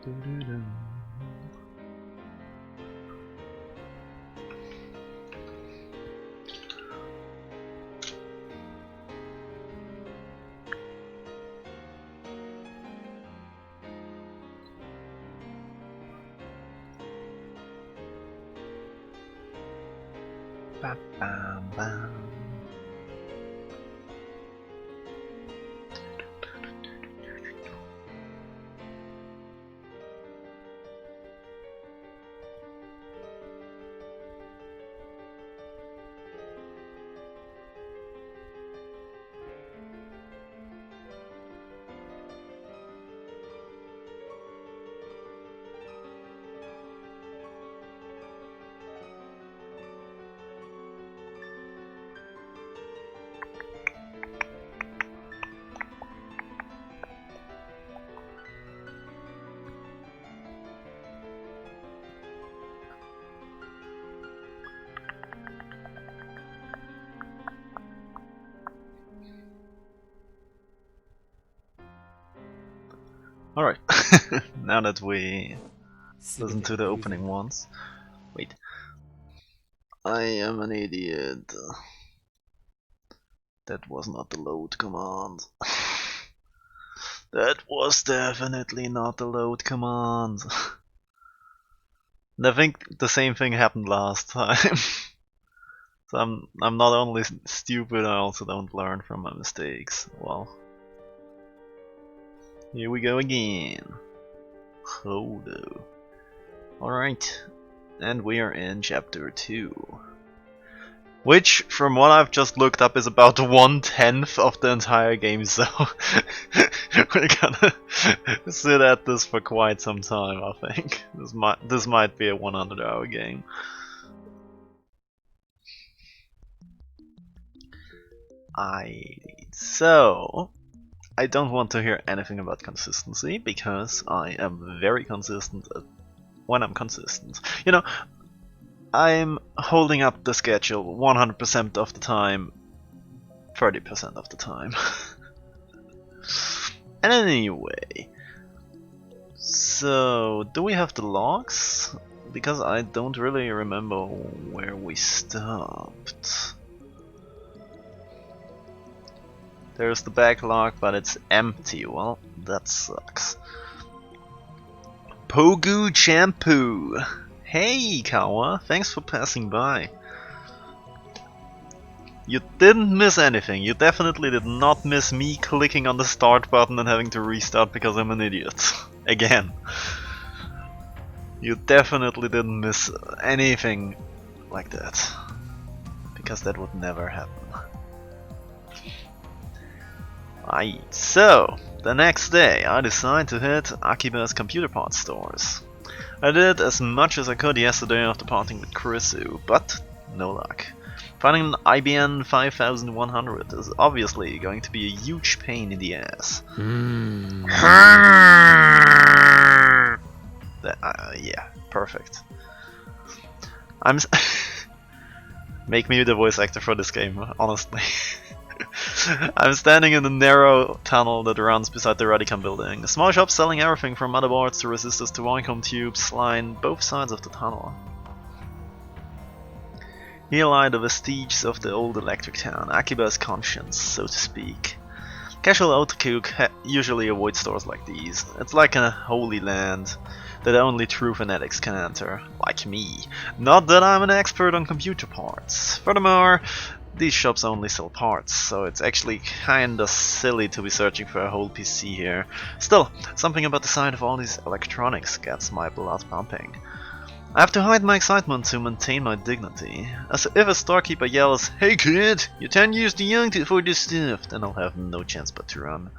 Doo-doo-doo. Bam, bam, bam. Alright, now that we listen to the opening once. Wait. I am an idiot. That was not the load command. That was definitely not the load command. And I think the same thing happened last time. So I'm not only stupid, I also don't learn from my mistakes. Well. Here we go again. Hodo. Alright. And we are in chapter 2. Which, from what I've just looked up, is about 1/10 of the entire game, so we're gonna sit at this for quite some time, I think. This might be a 100-hour game. So I don't want to hear anything about consistency, because I am very consistent when I'm consistent. You know, I'm holding up the schedule 100% of the time, 30% of the time. And anyway, so do we have the logs? Because I don't really remember where we stopped. There's the backlog, but it's empty. Well, that sucks. Pogu Shampoo! Hey, Kawa, thanks for passing by. You didn't miss anything. You definitely did not miss me clicking on the start button and having to restart because I'm an idiot. Again. You definitely didn't miss anything like that. Because that would never happen. Right, so the next day I decided to hit Akiba's computer parts stores. I did as much as I could yesterday after parting with Kurisu, but no luck. Finding an IBM 5100 is obviously going to be a huge pain in the ass. Yeah, perfect. Make me the voice actor for this game, honestly. I'm standing in the narrow tunnel that runs beside the Radicam building. A small shop selling everything from motherboards to resistors to Wacom tubes line both sides of the tunnel. Here lie the vestiges of the old electric town, Akiba's conscience, so to speak. Casual otaku usually avoid stores like these. It's like a holy land that only true fanatics can enter, like me. Not that I'm an expert on computer parts. Furthermore, these shops only sell parts, so it's actually kinda silly to be searching for a whole PC here. Still, something about the sight of all these electronics gets my blood pumping. I have to hide my excitement to maintain my dignity. As if a storekeeper yells, "Hey kid, you're 10 years too young for this stuff," then I'll have no chance but to run.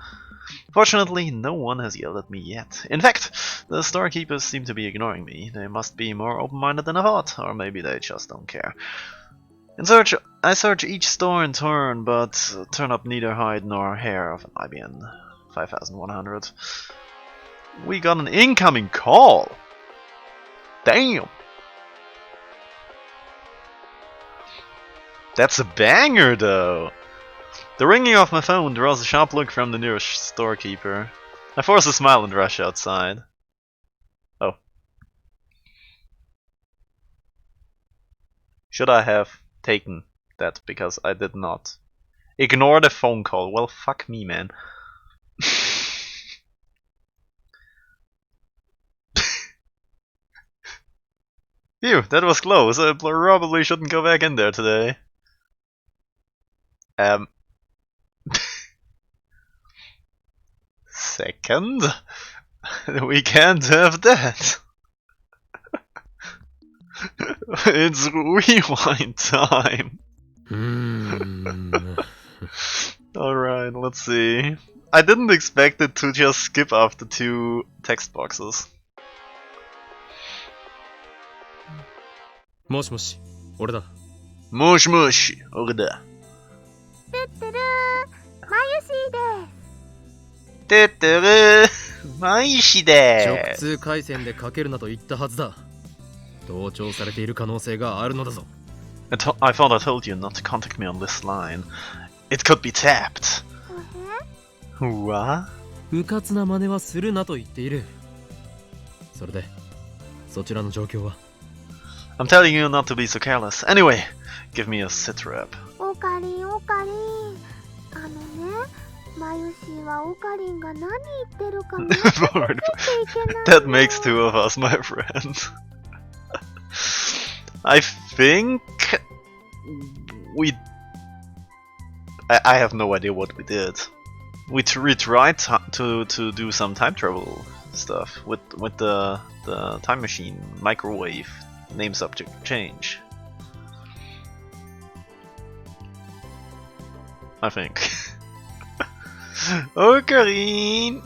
Fortunately, no one has yelled at me yet. In fact, the storekeepers seem to be ignoring me. They must be more open-minded than I thought, or maybe they just don't care. I search each store in turn, but turn up neither hide nor hair of an IBM 5100. We got an incoming call! Damn! That's a banger though! The ringing of my phone draws a sharp look from the nearest storekeeper. I force a smile and rush outside. Should I have taken that? Because I did not. Ignore the phone call. Well, fuck me, man. Phew, that was close. I probably shouldn't go back in there today. Second? We can't have that. It's rewind time. Alright, let's see. I didn't expect it to just skip after 2 text boxes. もしもし、俺だ。もしもし、俺だ。てってるー、まゆしーです。てってるー、まゆしで直通回線でかけるなと言ったはずだ。同調されている可能性があるのだぞ。I thought I told you not to contact me on this line. It could be tapped. うわ？うかつな真似はするなと言っている。それで、そちらの状況は？ I'm telling you not to be so careless. Anyway, give me a sit rep. おかりんおかりん。まゆしはおかりんが何言ってるか見つけていけないの。That makes 2 of us, my friend. I think I have no idea what we did. We tried to do some time travel stuff with the time machine microwave name subject change. I think. Oh, Karin!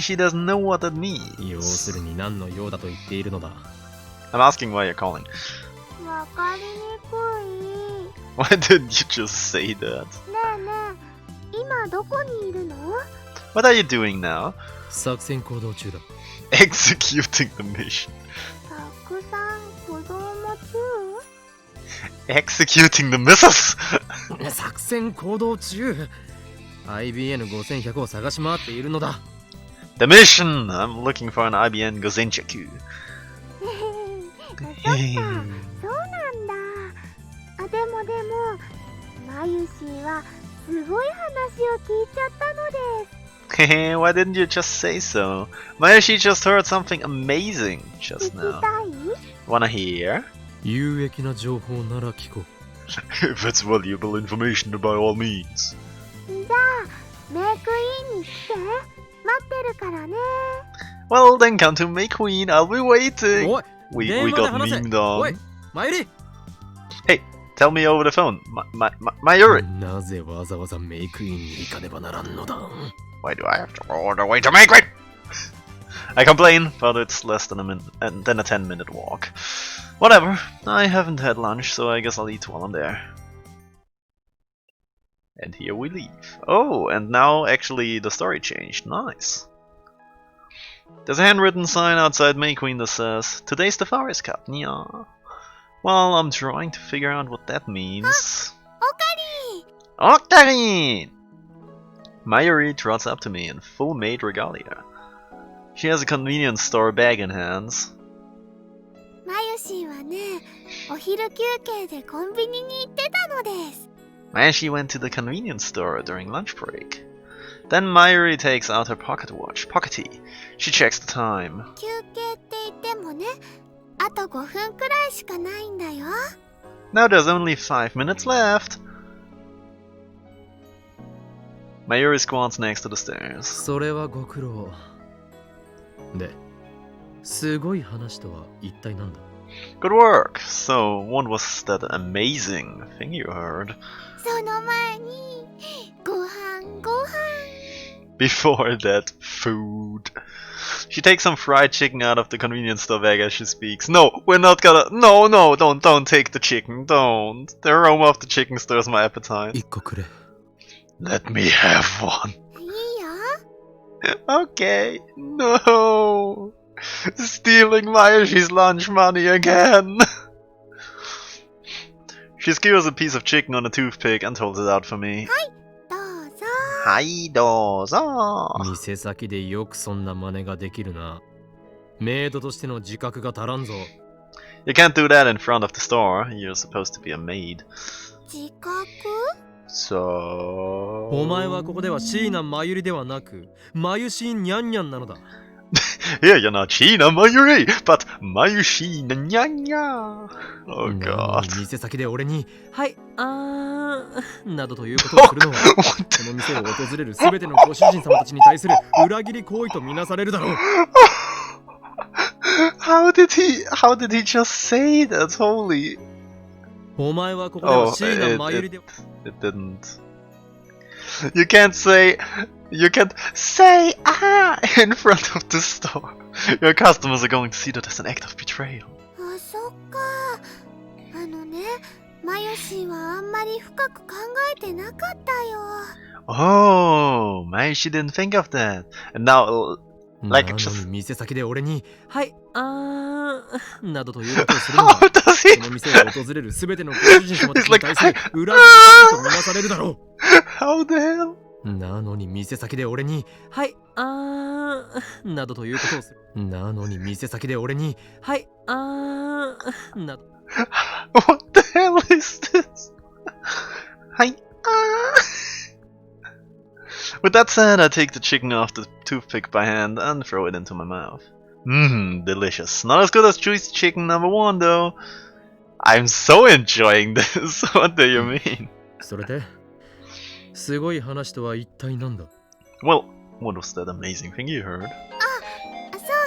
She doesn't know what that means. 要するに何の用だと言っているのだ。I'm asking why you're calling. わかりにくい。 Why didn't you just say that? ねえねえ、今どこにいるの？ What are you doing now? 作戦行動中だ。Executing the mission. たくさん子供中？ Executing the missiles! 作戦行動中。IBN5100 を探し回っているのだ。The mission! I'm looking for an IBN Gozenchaku. そっか、そうなんだ。あ、でもまゆしはすごい話を聞いちゃったのです。Hehe, why didn't you just say so? Mayoshi just heard something amazing 聞 just き now. たい？ Wanna hear? 有益な情報なら聞こう。If it's valuable information, by all means. じゃあ、メイクインに来て。待ってるからね。Well, then come to May Queen, I'll be waiting. おい、 We 電話で got 話せ。 memed おい on. マユリ Hey, tell me over the phone. Mayuri. なぜわざわざメイクインに行かねばならんのだ。 Why do I have to go all the way to May Queen? I complain, but it's less than a 10-minute walk. Whatever, I haven't had lunch, so I guess I'll eat while I'm there. And here we leave. Oh, and now actually the story changed. Nice. There's a handwritten sign outside May Queen that says, "Today's the Forest Cup." Yeah. Well, I'm trying to figure out what that means. おかりん。 Octarine! Mayuri trots up to me in full maid regalia. She has a convenience store bag in hands. まゆしはね、お昼休憩でコンビニに行ってたのです。And she went to the convenience store during lunch break. Then Mayuri takes out her pocket watch, Pockety. She checks the time. 休憩って言ってもね、あと5分くらいしかないんだよ。 Now there's only 5 minutes left. Mayuri squats next to the stairs. それはご苦労。で、すごい話とは一体なんだ？ Good work. So, what was that amazing thing you heard? その前に、ご飯。 Before that, food. She takes some fried chicken out of the convenience store bag as she speaks. No, we're not gonna. No, don't take the chicken. Don't. The aroma of the chicken stirs my appetite. 一個くれ。 Let me have one. いいよ。 Okay. No. Stealing Mayoshi's lunch money again. She skewers a piece of chicken on a toothpick and holds it out for me. どうぞ。はいどうぞ。店先でよくそんな真似ができるな。メイドとしての自覚が足らんぞ。You can't do that in front of the store. You're supposed to be a maid. 自覚 So... お前はここでは椎名真由里ではなく、まゆしにゃんにゃんなのだ。Here you're not China Mayuri, but Mayushi Nyanya. Oh なの god. に店先で俺に、はい、などということをするのは、この店を訪れるすべてのご主人様たちに対する裏切り行為とみなされるだろう。How did he just say that? Holy. お前はここでは Oh, 椎名真由里で it didn't. You can't say in front of the store. Your customers are going to see that as an act of betrayal. あ、そっか。あのね、マユシーはあんまり深く考えてなかったよ。 Oh, maybe she didn't think of that. And now, な like の just に店先で俺に、はい、などということをするのは、 how does こ he? の店を訪れるすべてのご主人様たちに対する裏切り行為とみなされるだろう。 How the hell? なのに店先で俺に、はい、などということをする。なのに店先で俺に、はい、など。What the hell is this? Hi. With that said, I take the chicken off the toothpick by hand and throw it into my mouth. Mmm, delicious. Not as good as juicy chicken number 1 though. I'm so enjoying this. What do you mean? それで、すごい話とは一体なんだ？ Well, what was that amazing thing you heard?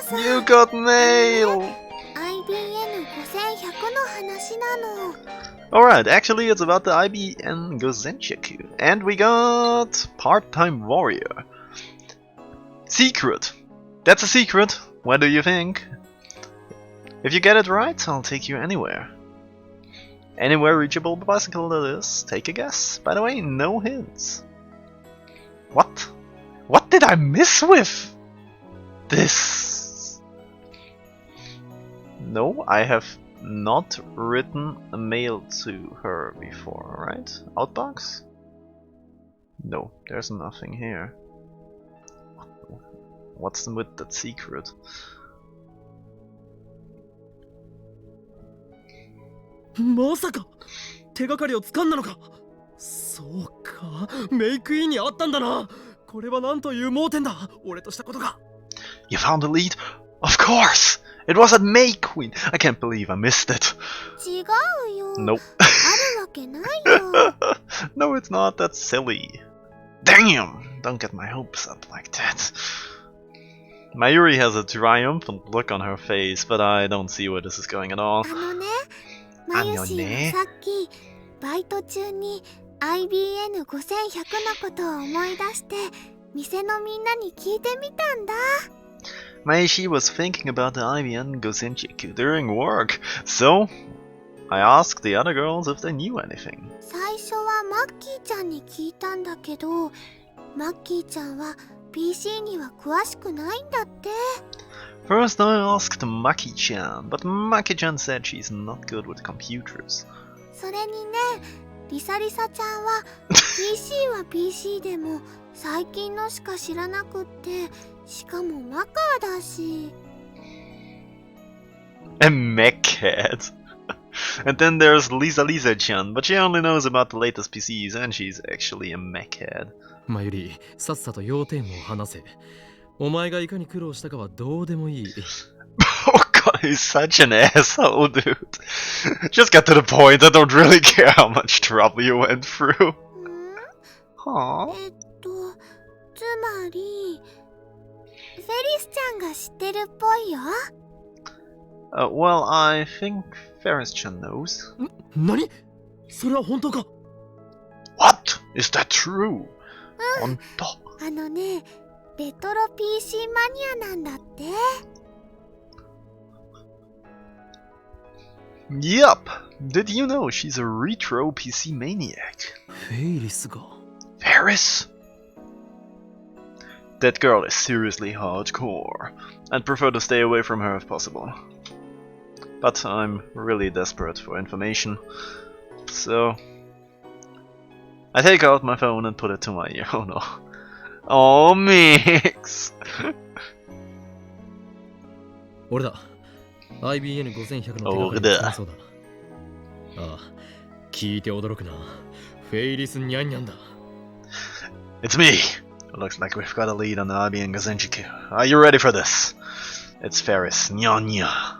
そうそう。 You got mail! IBN5100 の話なの。 Alright, actually it's about the IBN Gozenchaku. And we got Part-Time Warrior. Secret. That's a secret. What do you think? If you get it right, I'll take you anywhere. Anywhere reachable by bicycle, that is. Take a guess. By the way, no hints. What? What did I miss with this? No, I have not written a mail to her before, right? Outbox? No, there's nothing here. What's with that secret? まさか手がかりをつかんだのか。そうか、メイクインにあったんだな。これはなんという盲点だ、俺としたことが。 You found the lead? Of course! It was at May Queen! I can't believe I missed it. 違うよ。 Nope. あるわけないよ。 No, it's not. That's silly. Damn! Don't get my hopes up like that. Mayuri has a triumphant look on her face, but I don't see where this is going at all. あのね、マユシーはさっきバイト中に IBN5100 のことを思い出して店のみんなに聞いてみたんだ。 Maishi was thinking about the IBN Gozenchiku during work, so I asked the other girls if they knew anything. 最初はマッキーちゃんに聞いたんだけど、マッキーちゃんは PC には詳しくないんだって。 First I asked Maki-chan, but Maki-chan said she's not good with computers. それにね、リサリサちゃんは PC は PC でも最近のしか知らなくって、しかもマカーだし。 A mechhead. And then there's Lisa-chan, but she only knows about the latest PCs and she's actually a mechhead. まゆり、さっさと要点を話せ。お前がいかに苦労したかはどうでもいい。 Oh god, he's such an asshole, dude. Just get to the point, I don't really care how much trouble you went through. ん？ Aww. つまりフェリスちゃんが知ってるっぽいよ。 Well, I think Ferris-chan knows. 何？それは本当か？ What? Is that true? 本当？あのね、レトロ PC マニアなんだって。 Yup. Did you know she's a retro PC maniac? フェイリスが。 Ferris? That girl is seriously hardcore. I'd prefer to stay away from her if possible. But I'm really desperate for information. So I take out my phone and put it to my ear. Oh no. Oh, Mix! 俺だ。IBN5100 のおう手がかりを探そうだ。ああ、聞いて驚くな。フェイリスニャンニャンだ。It's me! Looks like we've got a lead on the IBN Gazenjiku. Are you ready for this? It's Ferris. Nya.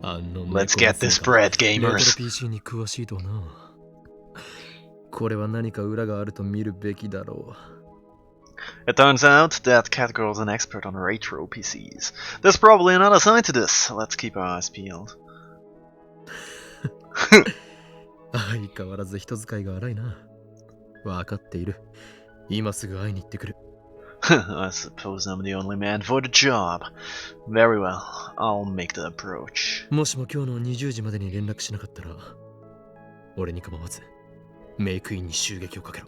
Let's get this bread, レトロ gamers. PC に詳しいとな。これは何か裏があると見るべきだろ It turns out that Catgirl's an expert on retro PCs. There's probably another side to this. Let's keep our eyes peeled. う。相変わらず人使いが荒いな。わかっている。今すぐ会いに行ってくる。I suppose I'm the only man for the job. Very well, I'll make the approach. もしも今日の20時までに連絡しなかったら、俺に構わず、メイクインに襲撃をかけろ。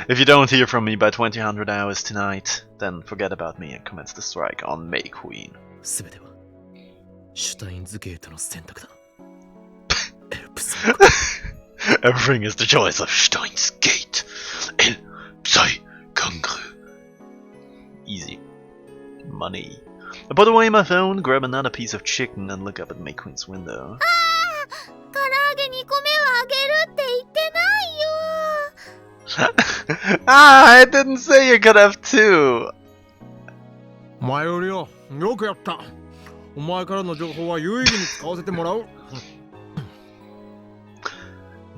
If you don't hear from me by 2000 hours tonight, then forget about me and commence the strike on May Queen. すべては、シュタインズゲートの選択だ。エルプス。Everything is the choice of Steins Gate. El Psy Kangru. Easy. Money. I put away my phone, grab another piece of chicken, and look up at May Queen's window. 唐揚げ2個目はあげるって言ってないよ。I didn't say you could have two. 前よりよくやった。お前からの情報は有意義に使わせてもらう。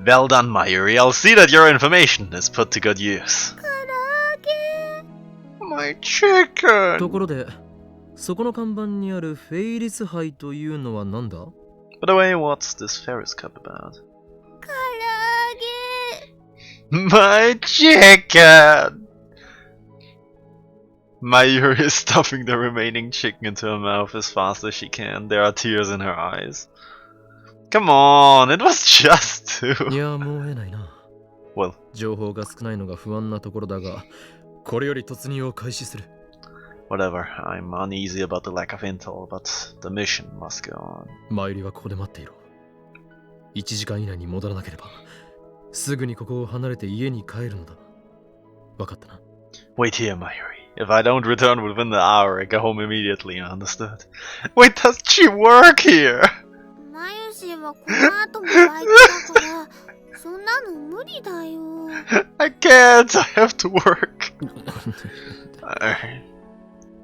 Well done, Mayuri. I'll see that your information is put to good use. 唐揚げ。 My chicken. ところで、そこの看板にあるフェイリス杯というのは何だ？ By the way, what's this Ferris cup about? 唐揚げ。 My chicken! Mayuri is stuffing the remaining chicken into her mouth as fast as she can. There are tears in her eyes. Come on, it was just two. いや、もう得ないな。Well, 情報が少ないのが不安なところだが、これより突入を開始する。whatever. I'm uneasy about the lack of intel, but the mission must go on. 前売りはここで待っていろ。1時間以内に戻らなければ、すぐにここを離れて家に帰るのだ。わかったな。Wait here, Mayuri. If I don't return within the hour, I go home immediately, understood? Wait, does she work here? マユシはこの後もバイトだから、そんなの無理だよ。I can't, I have to work.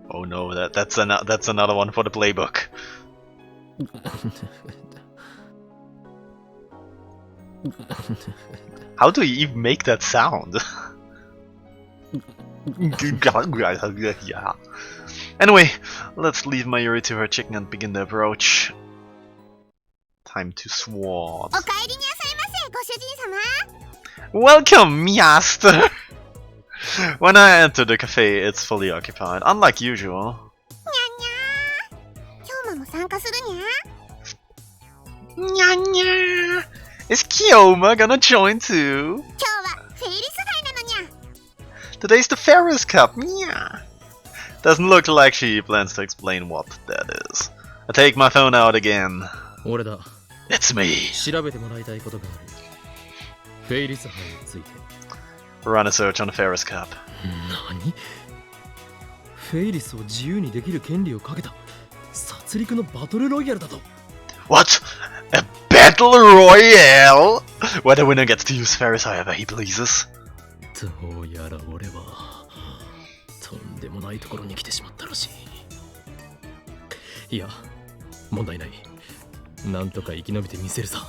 Oh no, that's another one for the playbook. How do you even make that sound? Anyway, let's leave Mayuri to her chicken and begin the approach. Time to swat. お帰りになさいませ、ご主人様。 Welcome, master! When I enter the cafe, it's fully occupied, unlike usual. にゃんにゃー。今日も参加するにゃ。 Nya nya! Is Kyoma gonna join too? 今日はフェイリス杯なのにゃ。 Today's the Ferris Cup, nya! Doesn't look like she plans to explain what that is. I take my phone out again. 俺だ。 It's me. 調べてもらいたいことがある。フェイリス杯について。Run a search on the Ferris Cup. 何？フェイリスを自由にできる権利をかけた殺戮のバトルロイヤルだと。 What? A battle royale? Where the winner gets to use Ferris however he pleases. どうやら俺はとんでもないところに来てしまったらしい。いや、問題ない。なんとか生き延びてみせるさ。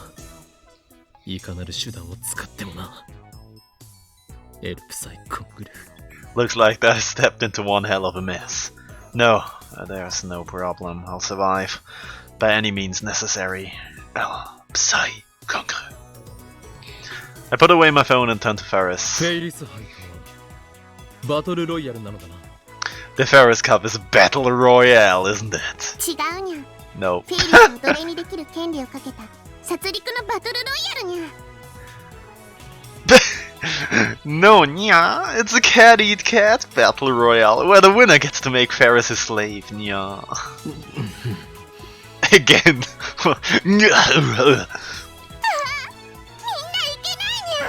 いかなる手段を使ってもな。エルプサイコングル。 Looks like that stepped into one hell of a mess. No, there's no problem. I'll survive. By any means necessary. Psy Kongru. I put away my phone and turned to Ferris. フェイリス杯か。バトルロイヤルなのだな。 The Ferris Cup is a battle royale, isn't it? 違うにゃ。 No. フェイリスを奴隷にできる権利をかけた殺戮のバトルロイヤルにゃ。 No, nya. It's a cat eat cat battle royale where the winner gets to make Ferris his slave, nya. Again. みんないけないにゃ。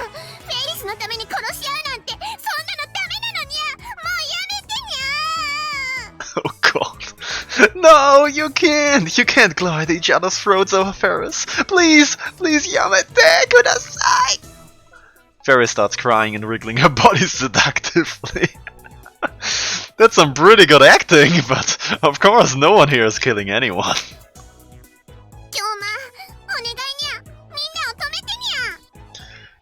フェイリスのために殺し合うなんてそんなのダメなのにゃ。もうやめてにゃ。 Oh god. No, you can't! You can't claw at each other's throats over Ferris. Please, please, yamete kudasai! Ferris starts crying and wriggling her body seductively. That's some pretty good acting, but of course no one here is killing anyone.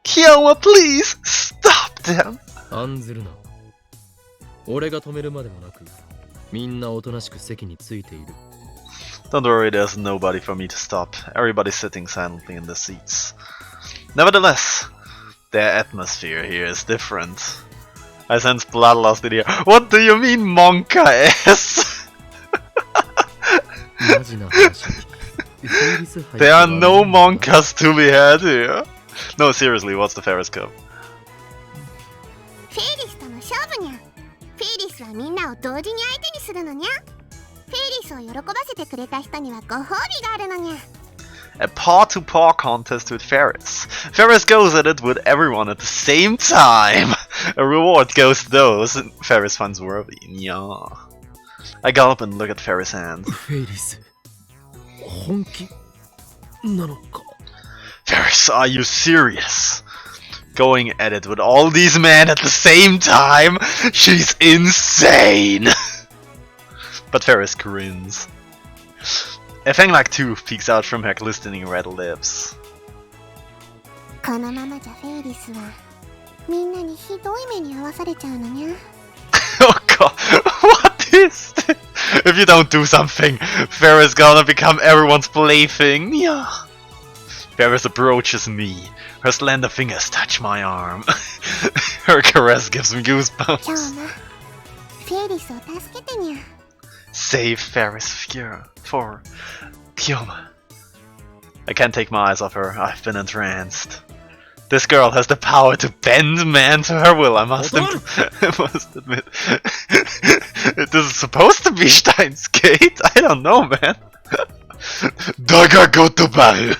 Kyoma, please, stop them! 案ずるな。俺が止めるまでもなく、みんなおとなしく席についている。Don't worry, there's nobody for me to stop. Everybody's sitting silently in their seats. Nevertheless, their atmosphere here is different. I sense bloodlust in here. What do you mean, Monka ass? There are no Monkas to be had here. No, seriously, what's the Ferris Cup? フェイリスとの勝負にゃ。フェイリスはみんなを同時に相手にするのにゃ。フェイリスを喜ばせてくれた人にはご褒美があるのにゃ。A paw-to-paw contest with Ferris. Ferris goes at it with everyone at the same time. A reward goes to those Ferris finds worthy. Yeah. I gulp and look at Ferris' hand. フェイリス、本気なのか? Ferris, are you serious? Going at it with all these men at the same time? She's insane! But Ferris grins. A fang-like tooth peeks out from her glistening red lips. このままじゃフェイリスはみんなにひどい目に遭わされちゃうのにゃ。Oh god, what is this? If you don't do something, Ferris gonna become everyone's plaything. Yeah. Ferris approaches me. Her slender fingers touch my arm. Her caress gives me goosebumps. フェイリスを助けてにゃ。Save Ferris for Kyoma. I can't take my eyes off her. I've been entranced. This girl has the power to bend man to her will. I must admit. This is supposed to be Steins Gate? I don't know, man. Daga gotobaru.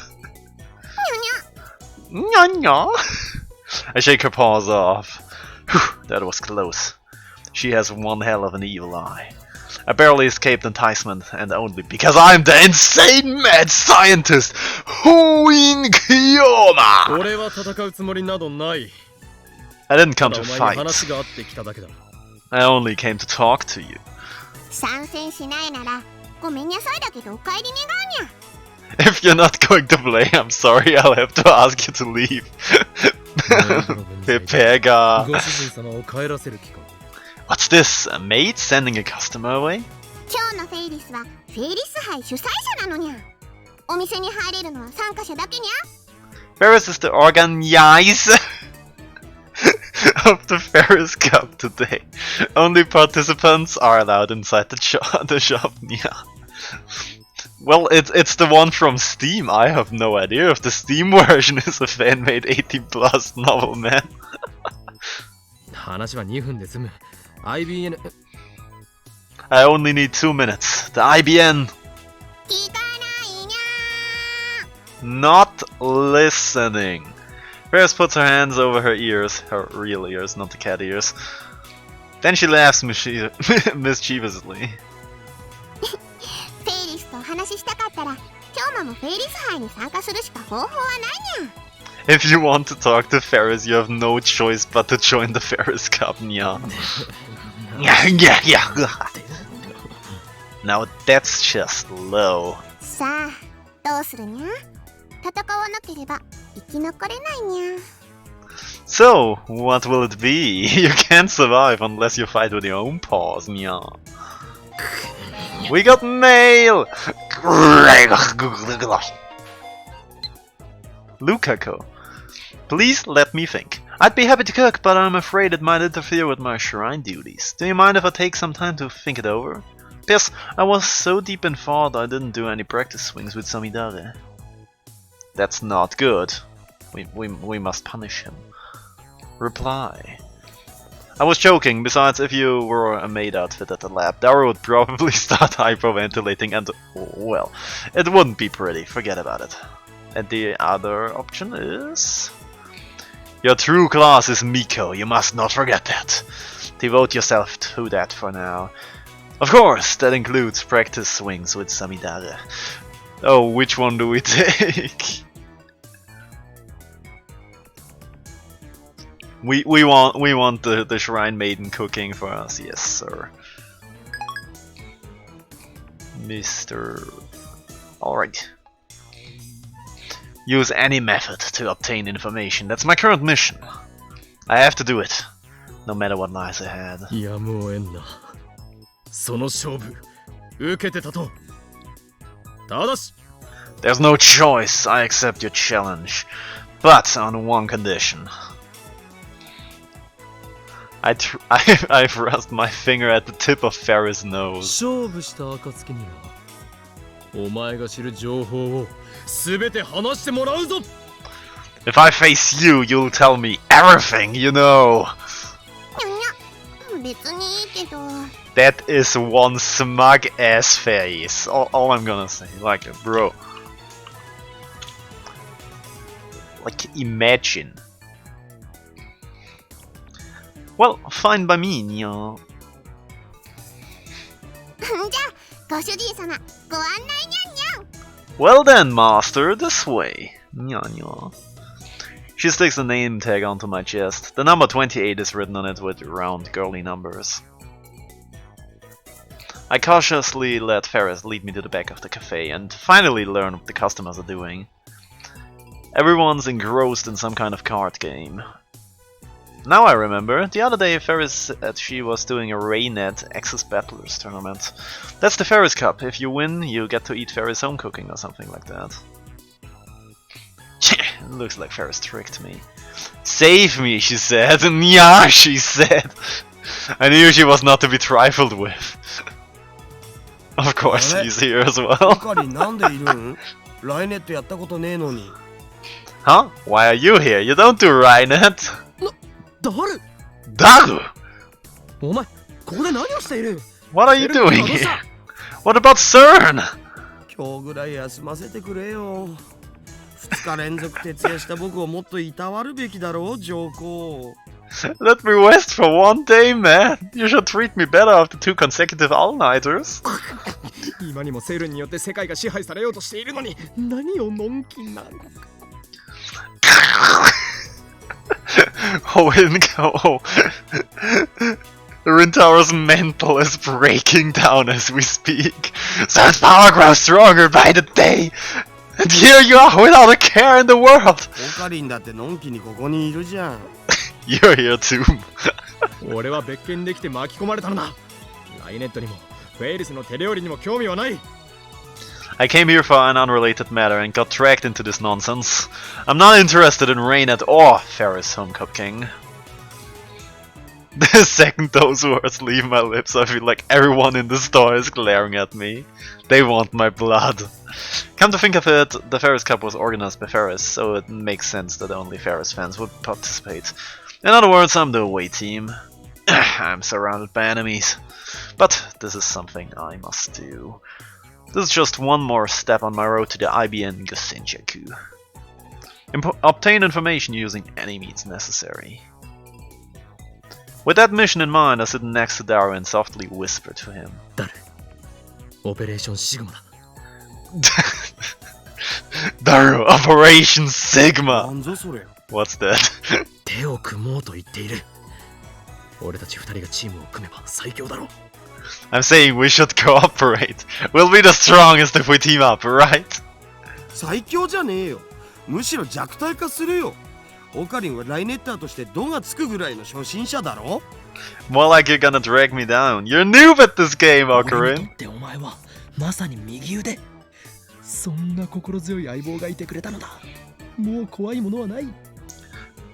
I shake her paws off. Whew, that was close. She has one hell of an evil eye. I barely escaped enticement, and only because I'm the insane mad scientist, Huin Kyoma! I didn't come to fight. I only came to talk to you. If you're not going to play, I'm sorry, I'll have to ask you to leave. Pepega. What's this? A maid sending a customer away? Ferris is the organizer of the Ferris Cup today. Only participants are allowed inside the shop. Yeah. Well, it's the one from Steam. I have no idea if the Steam version is a fan-made 18+ novel, man. 話は2分で済む。IBN. I only need 2 minutes. The IBN. Not listening. Ferris puts her hands over her ears, her real ears, not the cat ears. Then she laughs mischievously. If you want to talk to Ferris, you have no choice but to join the Ferris Cup, nya. Now that's just low. So, what will it be? You can't survive unless you fight with your own paws, nya. We got mail! Lukaku. Please let me think. I'd be happy to cook, but I'm afraid it might interfere with my shrine duties. Do you mind if I take some time to think it over? Yes, I was so deep in thought I didn't do any practice swings with Samidare. That's not good. We must punish him. Reply. I was joking. Besides, if you were a maid outfit at the lab, Daru would probably start hyperventilating and... well, it wouldn't be pretty. Forget about it. And the other option is... your true class is Miko, you must not forget that. Devote yourself to that for now. Of course, that includes practice swings with Samidare. Oh, which one do we take? we want the Shrine Maiden cooking for us, yes sir. Mr. Alright. Use any method to obtain information. That's my current mission. I have to do it, no matter what lies ahead. やむを得んな。その勝負、受けてたと。ただし、 There's no choice. I accept your challenge, but on one condition. I thrust my finger at the tip of Ferris' nose. 勝負した暁には、お前が知る情報をすべて話してもらうぞ。 If I face you, you'll tell me everything, you know. 別にいいけど。 That is one smug ass face. All I'm gonna say, like, bro. Like, imagine. Well, fine by me, Nya. じゃあ、ご主人様、ご案内にゃんにゃん。 Well then, master, this way. Nya nya. She sticks the name tag onto my chest. The number 28 is written on it with round girly numbers. I cautiously let Ferris lead me to the back of the cafe and finally learn what the customers are doing. Everyone's engrossed in some kind of card game. Now I remember, the other day Ferris said she was doing a Raynet Access Battlers tournament. That's the Ferris Cup. If you win, you get to eat Ferris home cooking or something like that. Looks like Ferris tricked me. Save me, she said. Yeah, she said. I knew she was not to be trifled with. Of course, he's here as well. Huh? Why are you here? You don't do Raynet. Daru! What are you doing here? What about CERN? 今日ぐらい休ませてくれよ。2日連続徹夜した僕をもっといたわるべきだろう、上皇。Let me rest for one day, man. You should treat me better after 2 consecutive all-nighters. 今にもセールによって世界が支配されようとしているのに、何をのんきな。Oh, Rintaro's mental is breaking down as we speak. CERN's power grows stronger by the day. And here you are without a care in the world. オカリンだってのんきにここにいるじゃん。You're here too. 俺は別件できて巻き込まれたのだ。ライネットにもフェイリスの手料理にも興味はない。I came here for an unrelated matter and got dragged into this nonsense. I'm not interested in Raynet or Ferris Home Cooking. The second those words leave my lips, I feel like everyone in the store is glaring at me. They want my blood. Come to think of it, the Ferris Cup was organized by Ferris, so it makes sense that only Ferris fans would participate. In other words, I'm the away team. I'm surrounded by enemies. But this is something I must do. This is just one more step on my road to the IBN Gosenjaku. Obtain information using any means necessary. With that mission in mind, I sit next to Daru and softly whisper to him. 誰？オペレーションシグマだ。Daru, Operation Sigma! なんぞそれ。What's that? 手を組もうと言っている。俺たち二人がチームを組めば最強だろう。I'm saying we should cooperate. We'll be the strongest if we team up, right? 最強じゃねえよ。むしろ弱体化するよ。オカリンはライネッターとして度がつくぐらいの初心者だろ。 More like you're gonna drag me down. You're noob at this game, 俺に Ocarina. とってお前はまさに右腕。そんな心強い相棒がいてくれたのだ。もう怖いものはない。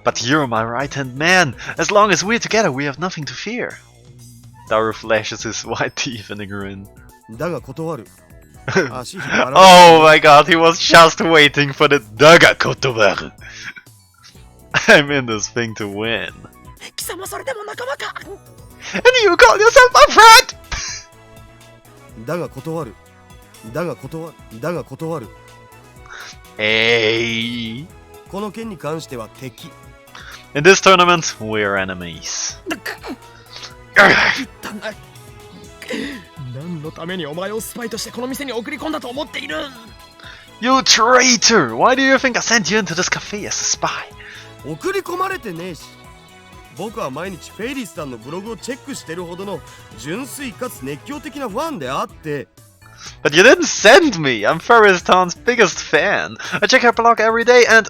But you're my right-hand man. As long as we're together, we have nothing to fear. Daru flashes his white teeth in a grin. だが断る。足引っ張らない。 Oh my god, he was just waiting for the Daga Kotobaru. I'm in this thing to win. 貴様それでも仲間か。 And you call yourself my friend? だが断る。だが断る。だが断る。Hey. この件に関しては敵。In this tournament, we're enemies. のためにお前をスパイとしてこの店に送り込んだと思っている。 You traitor! Why do you think I sent you into this cafe as a spy? 送り込まれてねえし。僕は毎日フェイリスさんのブログをチェックしてるほどの純粋かつ熱狂的なファンであって。But you didn't send me! I'm Ferris Town's biggest fan! I check her blog every day and...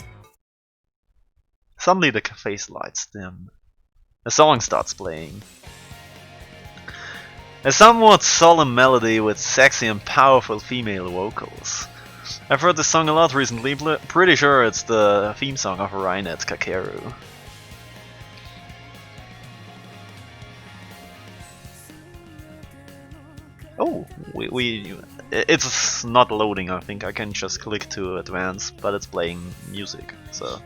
Suddenly the cafe's lights dim. A song starts playing. A somewhat solemn melody with sexy and powerful female vocals. I've heard this song a lot recently, pretty sure it's the theme song of Rainet Kakeru. Oh, it's not loading, I think. I can just click to advance, but it's playing music, so...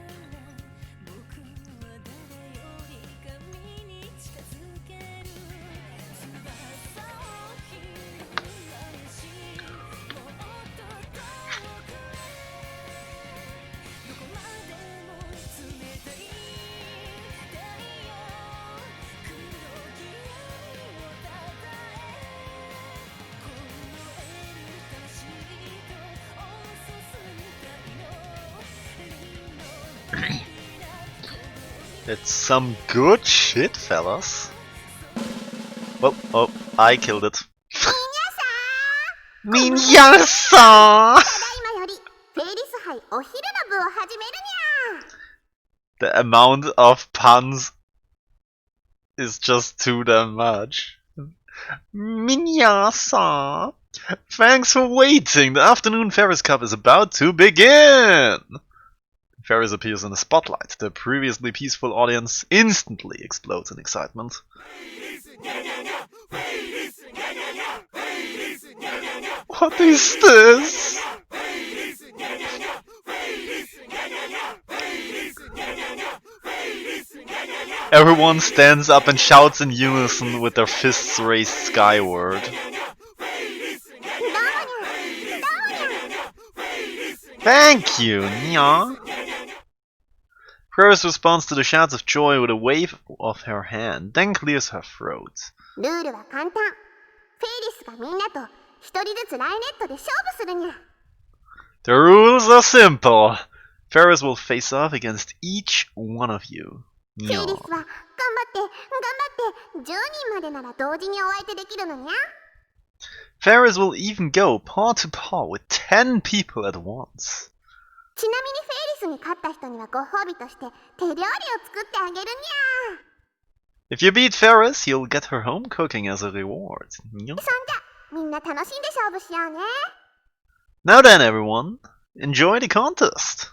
It's some good shit, fellas. Well, oh, I killed it. Minya-san! The amount of puns is just too damn much. Minya-san! Thanks for waiting. The afternoon Ferris Cup is about to begin! Ferris appears in the spotlight. The previously peaceful audience instantly explodes in excitement. What is this? Everyone stands up and shouts in unison with their fists raised skyward. Thank you, Nya. Ferris responds to the shouts of joy with a wave of her hand, then clears her throat. The rules are simple. Ferris will face off against each one of you. Nya. Ferris will even go paw to paw with 10 people at once. If you beat Ferris, you'll get her home cooking as a reward. Now then, everyone, enjoy the contest!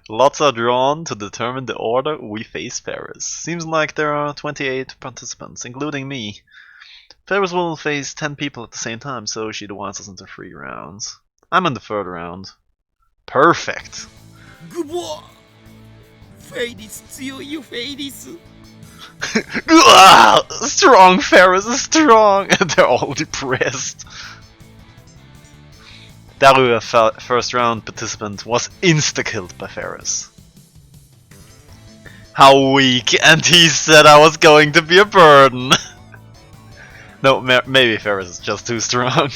Lots are drawn to determine the order we face Ferris. Seems like there are 28 participants, including me. Ferris will face 10 people at the same time, so she divides us into 3 rounds. I'm in the 3rd round. Perfect! Strong Ferris is strong! They're all depressed. Daru, a 1st round participant, was insta-killed by Ferris. How weak! And he said I was going to be a burden! No, maybe Ferris is just too strong.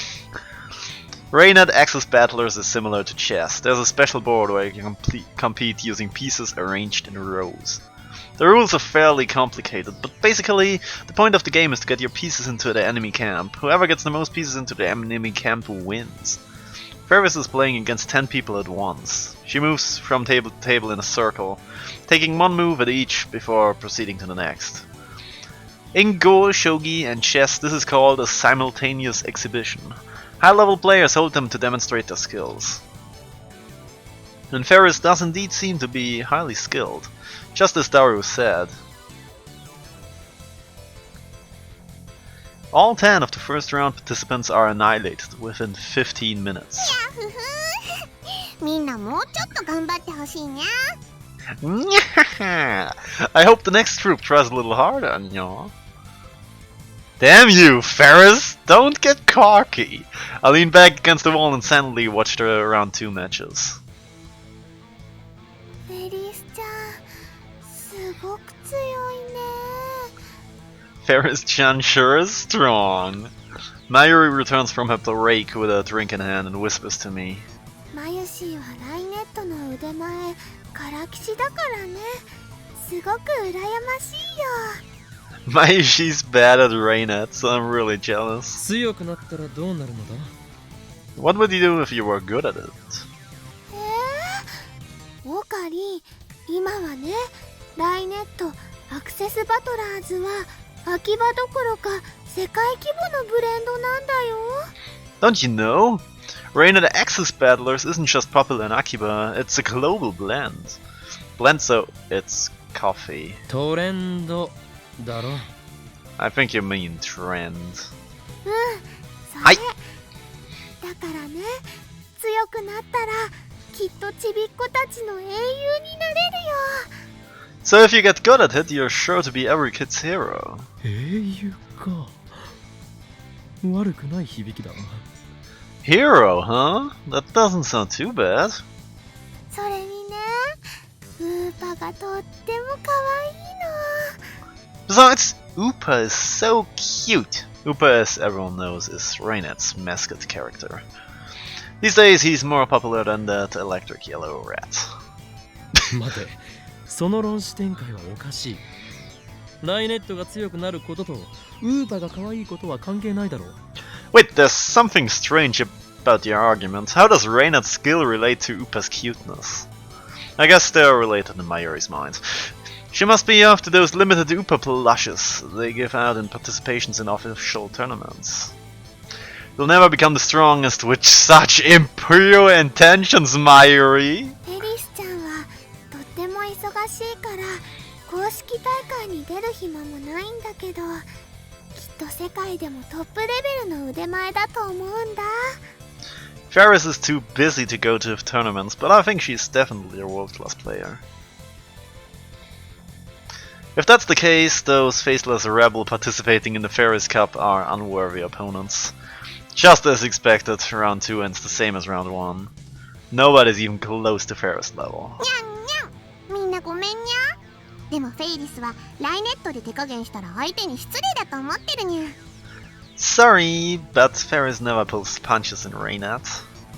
Rainet Axis Battlers is similar to chess. There's a special board where you can compete using pieces arranged in rows. The rules are fairly complicated, but basically the point of the game is to get your pieces into the enemy camp. Whoever gets the most pieces into the enemy camp wins. Ferris is playing against 10 people at once. She moves from table to table in a circle, taking 1 move at each before proceeding to the next. In Go, Shogi and chess this is called a simultaneous exhibition. High-level players hold them to demonstrate their skills. And Ferris does indeed seem to be highly skilled, just as Daru said. All 10 of the 1st round participants are annihilated within 15 minutes. I hope the next group tries a little harder, Nya. Damn you, Ferris! Don't get cocky! I leaned back against the wall and silently watched her around 2 matches. Ferris-chan sure is strong. Mayuri returns from her break with a drink in hand and whispers to me. マユシーはライネットの腕前からきしだからね。すごく羨ましいよ。 Mayushi's bad at Rainet, so I'm really jealous. 強くなったらどうなるのだ What would you do if you were good at it? オカリン、今はね、ライネットアクセスバトラーズは秋葉どころか世界規模のブレンドなんだよ。 Don't you know? Rainet Access Battlers isn't just popular in Akiba, it's a global blend. Blend so it's coffee. トレンドだろ I think you mean trend. それ、はい。だからね、強くなったらきっとちびっ子たちの英雄になれるよ。 So if you get good at it, you're sure to be every kid's hero. 英雄か悪くない響きだな Hero, huh? That doesn't sound too bad. それにね、ウーパがとっても可愛いの。 Besides, Upa is so cute. Upa, as everyone knows, is Rainet's mascot character. These days he's more popular than that electric yellow rat. 待てその論視展開はおかしいライネットが強くなることとウーパが可愛いことは関係ないだろう Wait, there's something strange about your argument. How does Rainet's skill relate to Upa's cuteness? I guess they're related in Mayuri's mind. She must be after those limited Upa plushes they give out in participations in official tournaments. You'll never become the strongest with such impure intentions, Mayuri! エリスちゃんはとっても忙しいから公式大会に出る暇もないんだけど、きっと世界でもトップレベルの腕前だと思うんだ。 Ferris is too busy to go to tournaments, but I think she's definitely a world-class player. If that's the case, those faceless rebel participating in the Ferris Cup are unworthy opponents. Just as expected, round 2 ends the same as round 1. Nobody's even close to Ferris level. にゃんにゃん、みんなごめんにゃ。でもフェイリスはライネットで手加減したら相手に失礼だと思ってるにゃ。 Sorry, but Ferris never pulls punches in Rainet.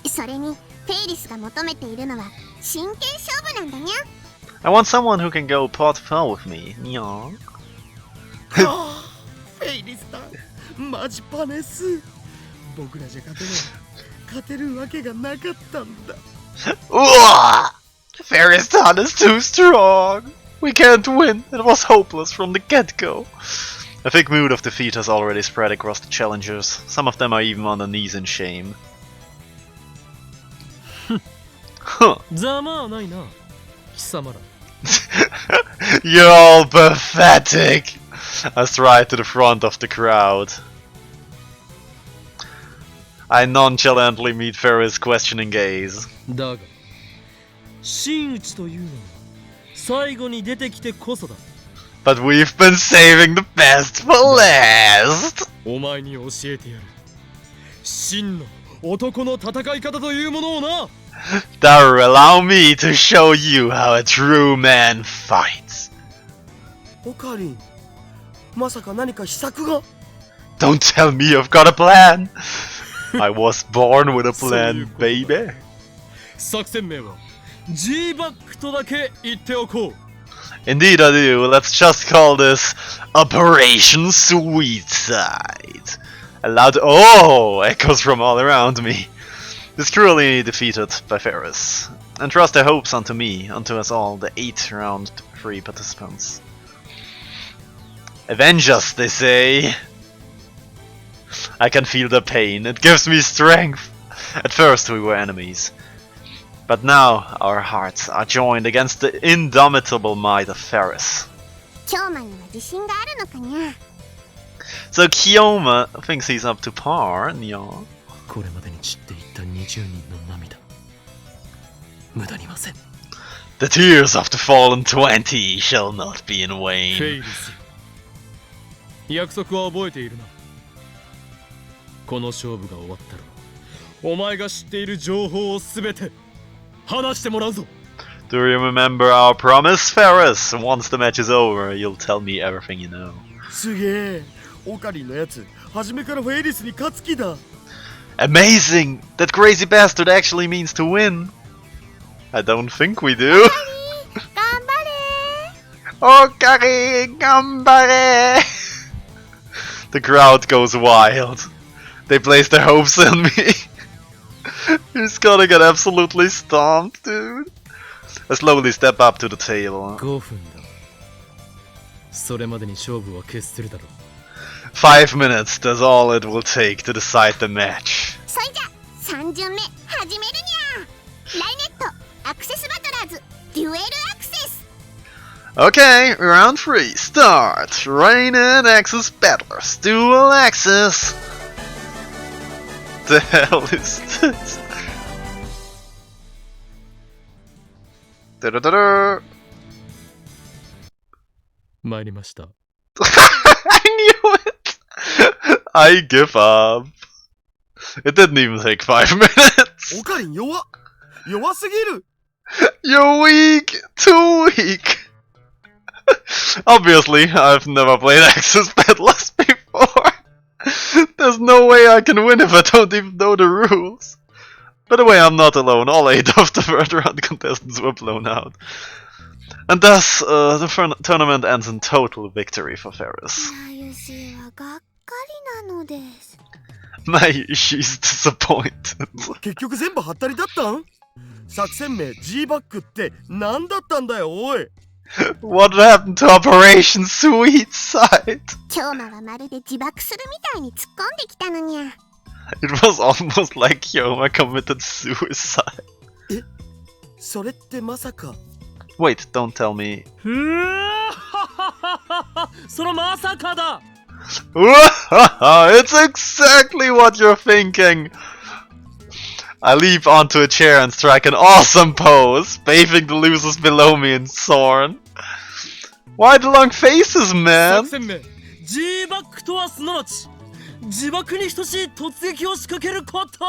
それにフェイリスが求めているのは真剣勝負なんだにゃ。 I want someone who can go pot-to-pot with me. Nyong. フェイリスだマジパネス僕らじゃ勝てるわけがなかったんだ Ferris-tan is too strong. We can't win. It was hopeless from the get-go. A thick mood of defeat has already spread across the challengers. Some of them are even on their knees in shame. Huh. ざまあないな貴様ら You're all pathetic. I stride to the front of the crowd. I nonchalantly meet Ferris' questioning gaze. だが真打ちというのは最後に出てきてこそだ But we've been saving the best for last. お前に教えてやる真の男の戦い方というものをな Darryl, allow me to show you how a true man fights. オカリンまさか何か秘策が Don't tell me you've got a plan. I was born with a plan, baby. 作戦名は G バックとだけ言っておこう Indeed I do. Let's just call this Operation Sweet Side. A loud oh echoes from all around me. Is cruelly defeated by Ferris. Entrust their hopes unto me, unto us all, the 8 round 3 participants. Avenge us, they say. I can feel the pain, it gives me strength. At first we were enemies. But now our hearts are joined against the indomitable might of Ferris. 京馬には自信があるのかにゃ。 So Kyoma thinks he's up to par, Nyan. これまでに散っていった20人の涙無駄にません The tears of the fallen 20 shall not be in フェ vain. イリス約束は覚えているなこの勝負が終わったらお前が知っている情報をすべて話してもらうぞ Do you remember our promise, Ferris? Once the match is over, you'll tell me everything you know. すげえ。オカリンのやつ初めからフェイリスに勝つ気だ。 Amazing! That crazy bastard actually means to win. I don't think we do. 頑張れ Okari, gambare! The crowd goes wild. They place their hopes in me. He's gonna get absolutely stomped, dude. I slowly step up to the table. 5分だ。それまでに勝負は決するだろう。5 minutes, that's all it will take to decide the match. それじゃ3巡目始めるにゃ。ライネットアクセスバトラーズデュエルアクセス。 Okay, round 3, start! Rain and Axis Battlers, dual axis! The hell is this? Da-da-da-da. 参りました。I knew it! I give up. It didn't even take 5 minutes. オカリン弱すぎる。 You're weak! Too weak! Obviously, I've never played Axis Battlers before. There's no way I can win if I don't even know the rules. By the way, I'm not alone. All 8 of the third round contestants were blown out. And thus, the tournament ends in total victory for Ferris. ユシはがっかりなのです。 She's disappointed. 結局全部ハッタリだったん？作戦名 G バックって何だったんだよおい。 What happened to Operation Sweet Side? 今日はまるで自爆するみたいに突っ込んできたのにゃ。 It was almost like Kyoma committed suicide. え、それってまさか。 Wait, don't tell me. そのまさかだ。 It's exactly what you're thinking. I leap onto a chair and strike an awesome pose, bathing the losers below me in Zorn. Why the long faces, man? 作戦名 G バックとはすなわち自爆に等しい突撃を仕掛けること。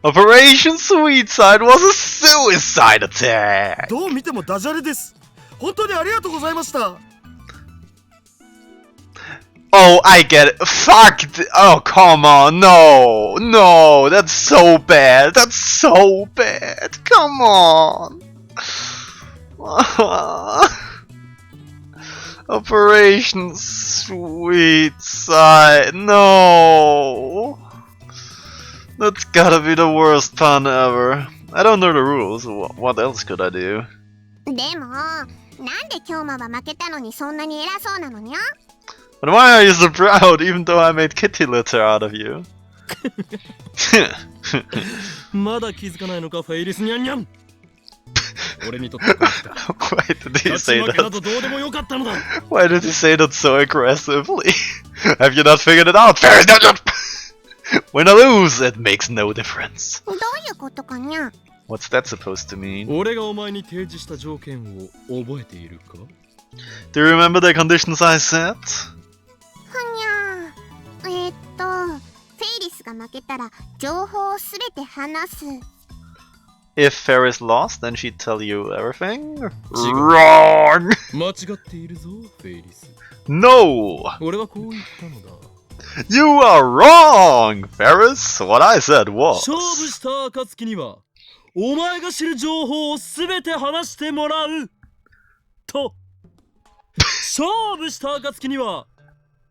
Operation Sweet Side was a suicide attack. どう見てもダジャレです。本当にありがとうございました。 Oh, I get it. Fuck. Oh, come on. No. No. That's so bad. That's so bad. Come on. Operation Sweet Side. No. That's gotta be the worst pun ever. I don't know the rules. What else could I do? でもなんで今日は負けたのにそんなに偉そうなのにゃ。 But why are you so proud even though I made kitty litter out of you? まだ気づかないのかフェイリスニャンニャン。俺にとってこの人 Why did he say 勝ち負けな that? どどうでもよかったのだ。 Why did he say that so aggressively? Have you not figured it out? Win or lose, it makes no difference. どういうことかにゃ。 What's that supposed to mean? 俺がお前に提示した条件を覚えているか？ Do you remember the conditions I set? はにゃ。フェイリスが負けたら情報をすべて話す。 If Ferris lost, then she'd tell you everything? Wrong! 間違っているぞフェイリス。 No! 俺はこう言ったのだ。 You are wrong, Ferris! What I said was... 勝負した暁にはお前が知る情報をすべて話してもらうと。勝負した暁には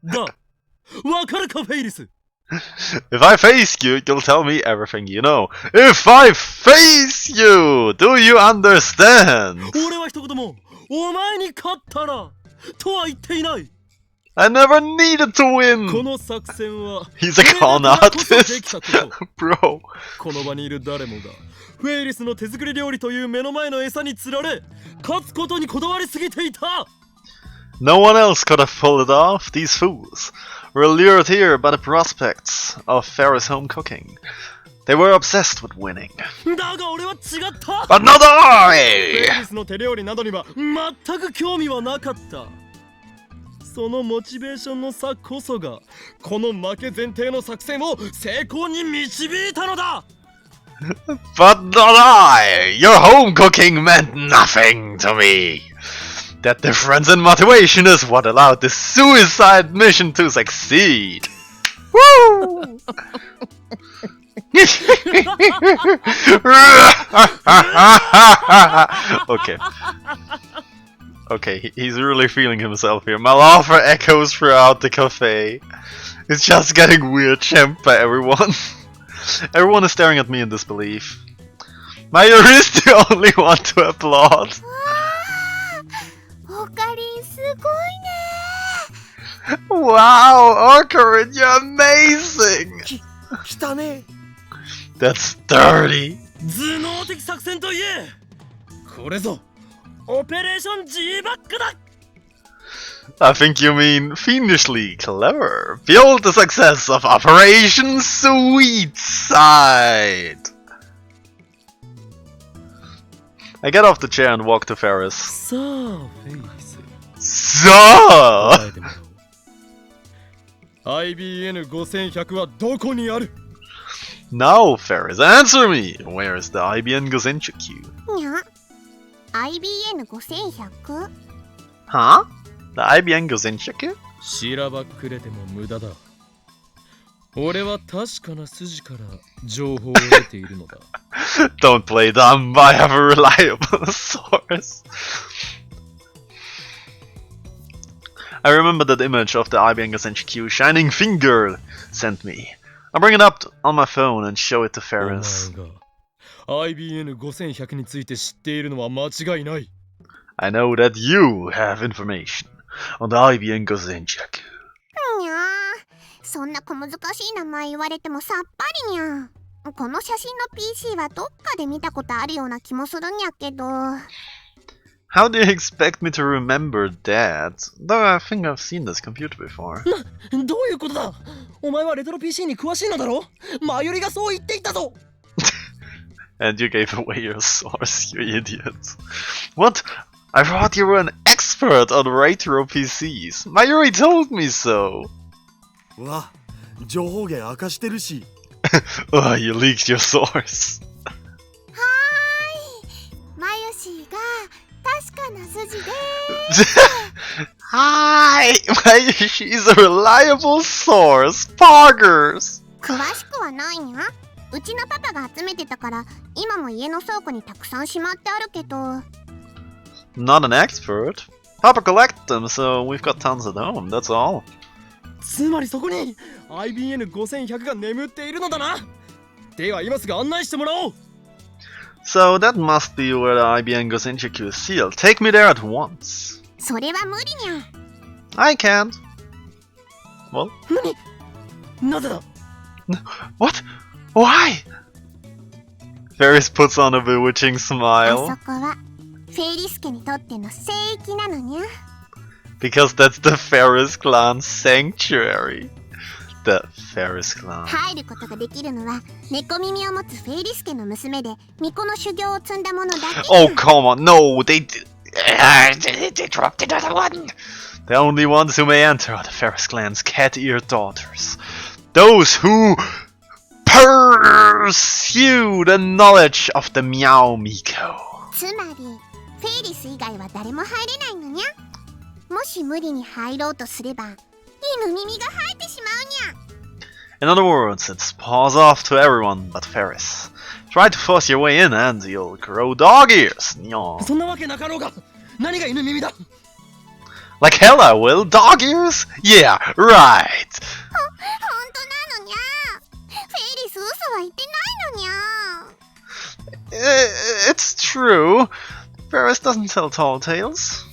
だ。わかるかフェイリス。 If I face you, you'll tell me everything you know. If I face you! Do you understand? 俺は一言もお前に勝ったらとは言っていない。 I never needed to こ win! の作戦は He's a con 俺だからこそでき artist! たこと。 Bro. この場にいる誰もがフェイリスの手作り料理という目の前の餌に釣られ勝つことにこだわりすぎていた。 No one else could have pulled it off. These fools were lured here by the prospects of Ferris' home cooking. They were obsessed with winning. だが俺は違った。 But not フェ I! イリスの手料理などには全く興味はなかった。そのモチベーションの差こそがこの負け前提の作戦を成功に導いたのだ。 But not I! Your home cooking meant nothing to me! That difference in motivation is what allowed this suicide mission to succeed. Woo! Okay. Okay, he's really feeling himself here. My laughter echoes throughout the cafe. It's just getting weird, champed by everyone. Everyone is staring at me in disbelief. Mayor is the only one to applaud. オカリンすごいね。 Wow, Ocarina, you're amazing! 汚ね。 That's dirty. 頭脳的作戦といえ、これぞオペレーション G バックだ。 I think you mean fiendishly clever. Behold the success of Operation Sweet Side. I get off the chair and walk to Ferris. さあ、フェイス。 So, 答えてもらおう。IBN5100 はどこにある？ now Ferris, answer me. Where is the IBN Gozenchukyu? にゃ IBN5100? Huh? The IBN Gozenchukyu? しらばっくれても無駄だ。俺は確かな筋から情報を得ているのだ。Don't play dumb, I have a reliable source. I remember that image of the IBN Gozenchukyu shining finger sent me. I'll bring it up on my phone and show it to お Ferris. 前が IBN5100 について知っているのは間違いない。 I know that you have information on the IBN Gozenchukyu. にゃそんな小難しい名前言われてもさっぱりにゃ。この写真の PC はどっかで見たことあるような気もするんやけど。 How do you expect me to remember that? Though I think I've seen this computer before. どういうことだ？お前はレトロ PC に詳しいのだろ？マユリがそう言っていたぞ。 And you gave away your source, you idiot. What? I thought you were an expert on retro PCs. Mayuri told me so. うわ、情報源明かしてるし。Oh, you leaked your source. はーい。マユシーが確かな筋で Hi! Mayushi is a reliable source. Poggers! 詳しくはないにゃ。うちのパパが集めてたから今も家の倉庫にたくさんしまってあるけど。 Not an expert. Papa collected them, so we've got tons at home, that's all. つまりそこに IBN5100 が眠っているのだな。では今すぐ案内してもらおう。 So that must be where the IBN Gozenchukyu is sealed. Take me there at once. それは無理にゃ。 I can't. Well, なぜだ？ what? Why? Ferris puts on a bewitching あ smile. そこはフェイリス家にとっての聖域なのにゃ。 Because that's the Ferris clan's sanctuary. The Ferris clan. 入ることができるのは猫耳を持つフェイリス家の娘で巫女の修行を積んだ者だけ。 Oh, come on. No, they dropped another one. The only ones who may enter are the Ferris clan's cat-eared daughters. Those who pursue the knowledge of the Meow Miko. つまりフェイリス以外は誰も入れないのにゃ。もし無理に入ろうとすれば犬耳が生えてしまうにゃ。 In other words, it's paws off to everyone but Ferris. Try to force your way in and you'll grow dog ears. Nyah. そんなわけなかろうが。何が犬耳だ？ Like hell I will. Dog ears? Yeah, right. ほんとなのにゃ。フェイリス嘘は言ってないのにゃ。 It's true. Ferris doesn't tell tall tales.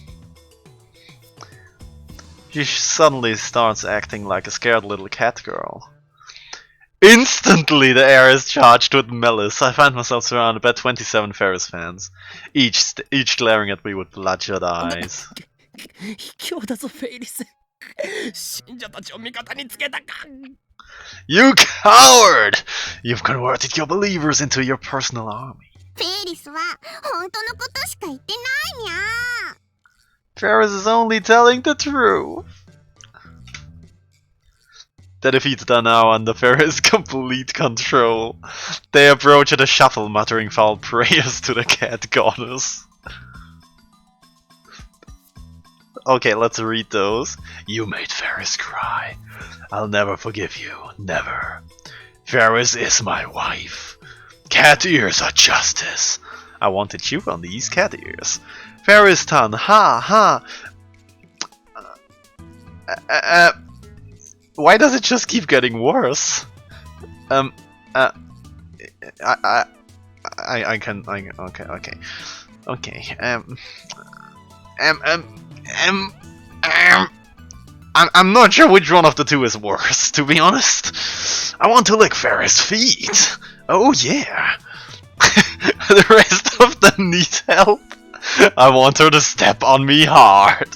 She suddenly starts acting like a scared little cat girl. Instantly the air is charged with malice. I find myself surrounded by 27 Ferris fans, each glaring at me with bloodshot eyes. 卑怯だぞフェイリス。信者たちを味方につけたか。 You coward! You've converted your believers into your personal army. フェイリスは本当のことしか言ってないにゃ。 Ferris is only telling the truth. The defeats are now under Ferris' complete control. They approach at a shuffle, muttering foul prayers to the cat goddess. Okay, let's read those. You made Ferris cry. I'll never forgive you. Never. Ferris is my wife. Cat ears are justice. I want to chew on these cat ears. Ferris Tan, ha ha. Why does it just keep getting worse? I can, okay. I'm not sure which one of the two is worse, to be honest. I want to lick Ferris' feet. Oh yeah. The rest of them need help. I want her to step on me hard.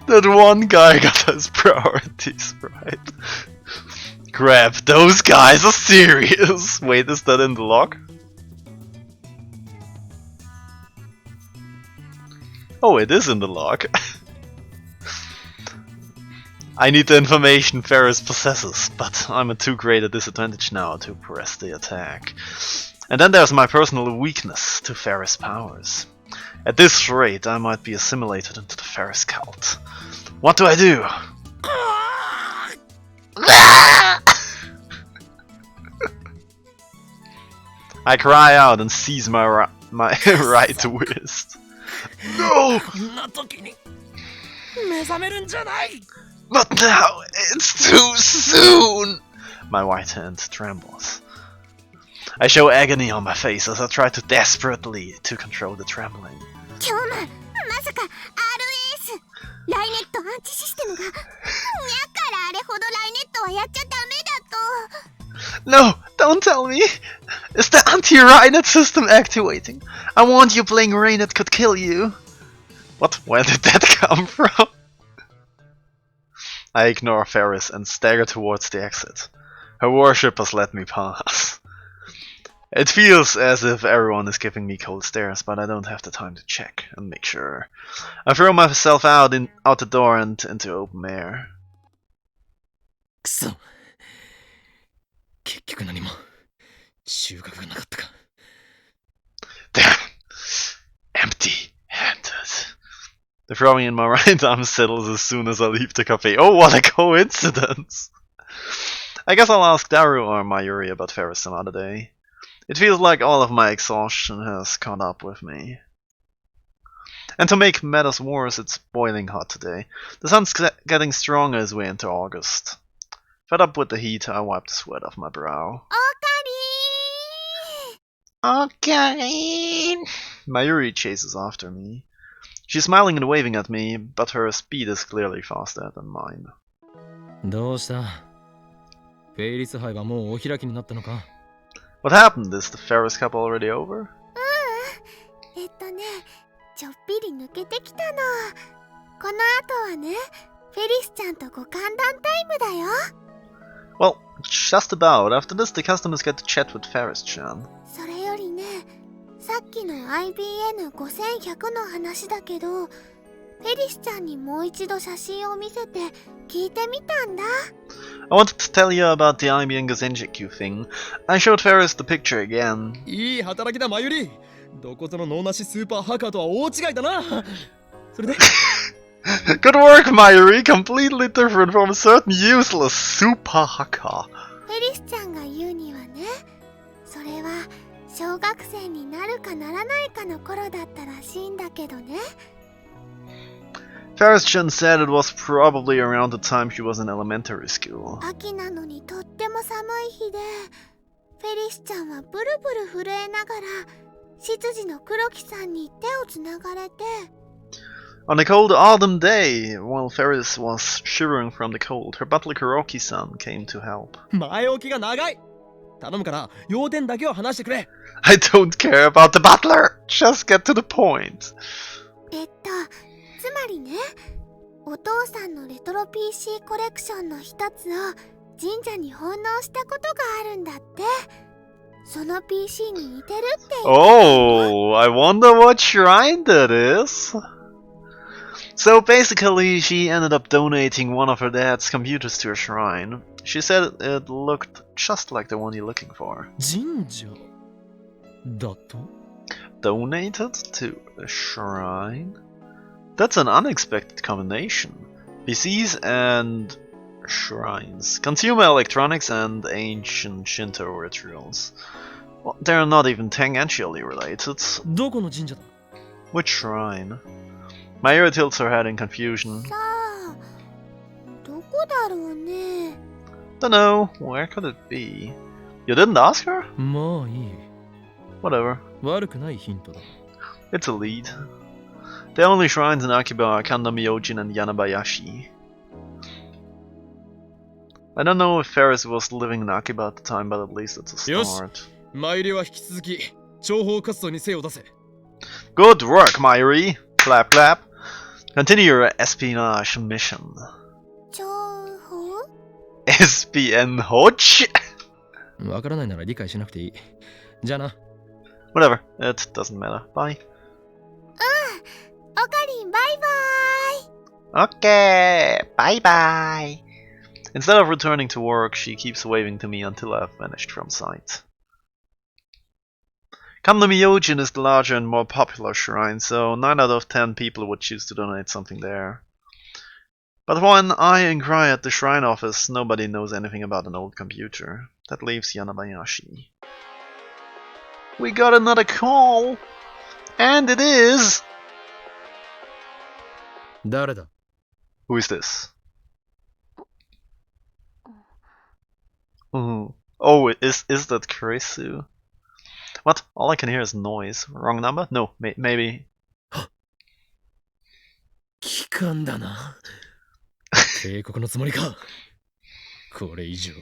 That one guy got his priorities right. Crap, those guys are serious. Wait, is that in the log? Oh, it is in the log. I need the information Ferris possesses, but I'm at too great a disadvantage now to press the attack. And then there's my personal weakness to Ferris powers. At this rate, I might be assimilated into the Ferris cult. What do I do? I cry out and seize my right wrist. No! But now, it's too soon! My right hand trembles. I show agony on my face as I try to desperately to control the trembling. 今日もまさか RS ライネットアンチシステムがにゃからあれほどライネットはやっちゃダメだと No! Don't tell me! Is the anti-Rainet system activating? I warned you playing Rainet could kill you! What? Where did that come from? I ignore Ferris and stagger towards the exit. Her worshippers let me pass. It feels as if everyone is giving me cold stares, but I don't have the time to check and make sure. I throw myself out the door and into open air. くそ。結局何も収穫がなかったか。Damn! Empty-handed. The throwing in my right arm settles as soon as I leave the cafe. Oh, what a coincidence! I guess I'll ask Daru or Mayuri about Ferris some other day. It feels like all of my exhaustion has caught up with me. And to make matters worse, it's boiling hot today. The sun's getting stronger as we enter August. Fed up with the heat, I wipe the sweat off my brow. オカリ Okay. Mayuri chases after me. She's smiling and waving at me, but her speed is clearly faster than mine. どうした？フェイリス杯はもうお開きになったのか？ What happened? Is the Ferris Cup already over? ちょっぴり抜けてきたの。この後はね、フェリスちゃんとご歓談タイムだよ。Well, just about. After this, the customers get to chat with Ferris-chan. それよりね、さっきの IBN5100 の話だけど、フェリスちゃんにもう一度写真を見せて聞いてみたんだ。I wanted to tell you about the IBN Gazenjikyu thing. I showed Ferris the picture again. いい働きだ、マユリ。どこぞの脳なしスーパーハッカーとは大違いだな。それで Good work, Mayuri. Completely different from a certain useless super hacker. フェリスちゃんが言うにはね、それは小学生になるかならないかの頃だったらしいんだけどね。Ferris-chan said it was probably around the time she was in elementary school. 秋なのにとっても寒い日で、フェリスちゃんはブルブル震えながら執事の黒木さんに手をつながれて。On a cold autumn day, while Ferris was shivering from the cold, her butler Kuroki-san came to help. 前置きが長い。頼むから要点だけを話してくれ。I don't care about the butler! Just get to the point. つまりね、お父さんのレトロ PC コレクションの一つを神社に奉納したことがあるんだって。その PC に似てるって言ってたよ。 Oh, I wonder what shrine that is. So basically, she ended up donating one of her dad's computers to a shrine. She said it looked just like the one you're looking for. 神社だと？ Donated to a shrine? That's an unexpected combination. PCs and shrines. Consumer electronics and ancient Shinto rituals. Well, they're not even tangentially related. どこの神社だ Which shrine? My ear tilts her head in confusion. さあ、どこだろうね。Dunno, where could it be? You didn't ask her? まあいい Whatever. 悪くないヒントだ It's a lead. The only shrines in Akiba are Kanda Myojin and Yanabayashi. I don't know if Ferris was living in Akiba at the time, but at least it's a start. 参りは引き続き諜報活動に精を出せ Good work, Myri! Clap clap. Continue your espionage mission. 情報 Espionage? わからないなら理解しなくていいじゃあな Whatever, it doesn't matter. Bye. オカリンバイバイ Okay, bye bye. Instead of returning to work, she keeps waving to me until I've vanished from sight. Kanda Myojin is the larger and more popular shrine, so 9 out of 10 people would choose to donate something there. But when I inquire at the shrine office, nobody knows anything about an old computer. That leaves Yanabayashi. We got another call! And it is... 誰だ Who is this? Oh, is that Kurisu? What? All I can hear is noise. Wrong number? No, maybe. 機関だな警告のつもりかこれ以上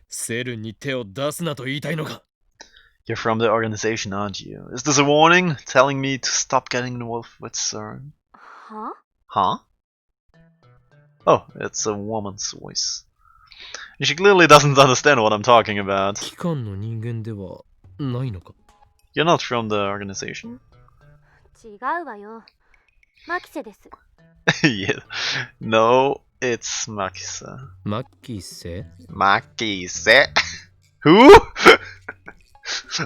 セルンに手を出すなと言いたいのか You're from the organization, aren't you? Is this a warning? Telling me to stop getting involved with CERN? は Huh? Oh, it's a woman's voice. She clearly doesn't understand what I'm talking about. 機関の人間ではないのか You're not from the organization? 違うわよ。マキセです。Yeah. No, it's Makise. マッキーセ Makise? Who?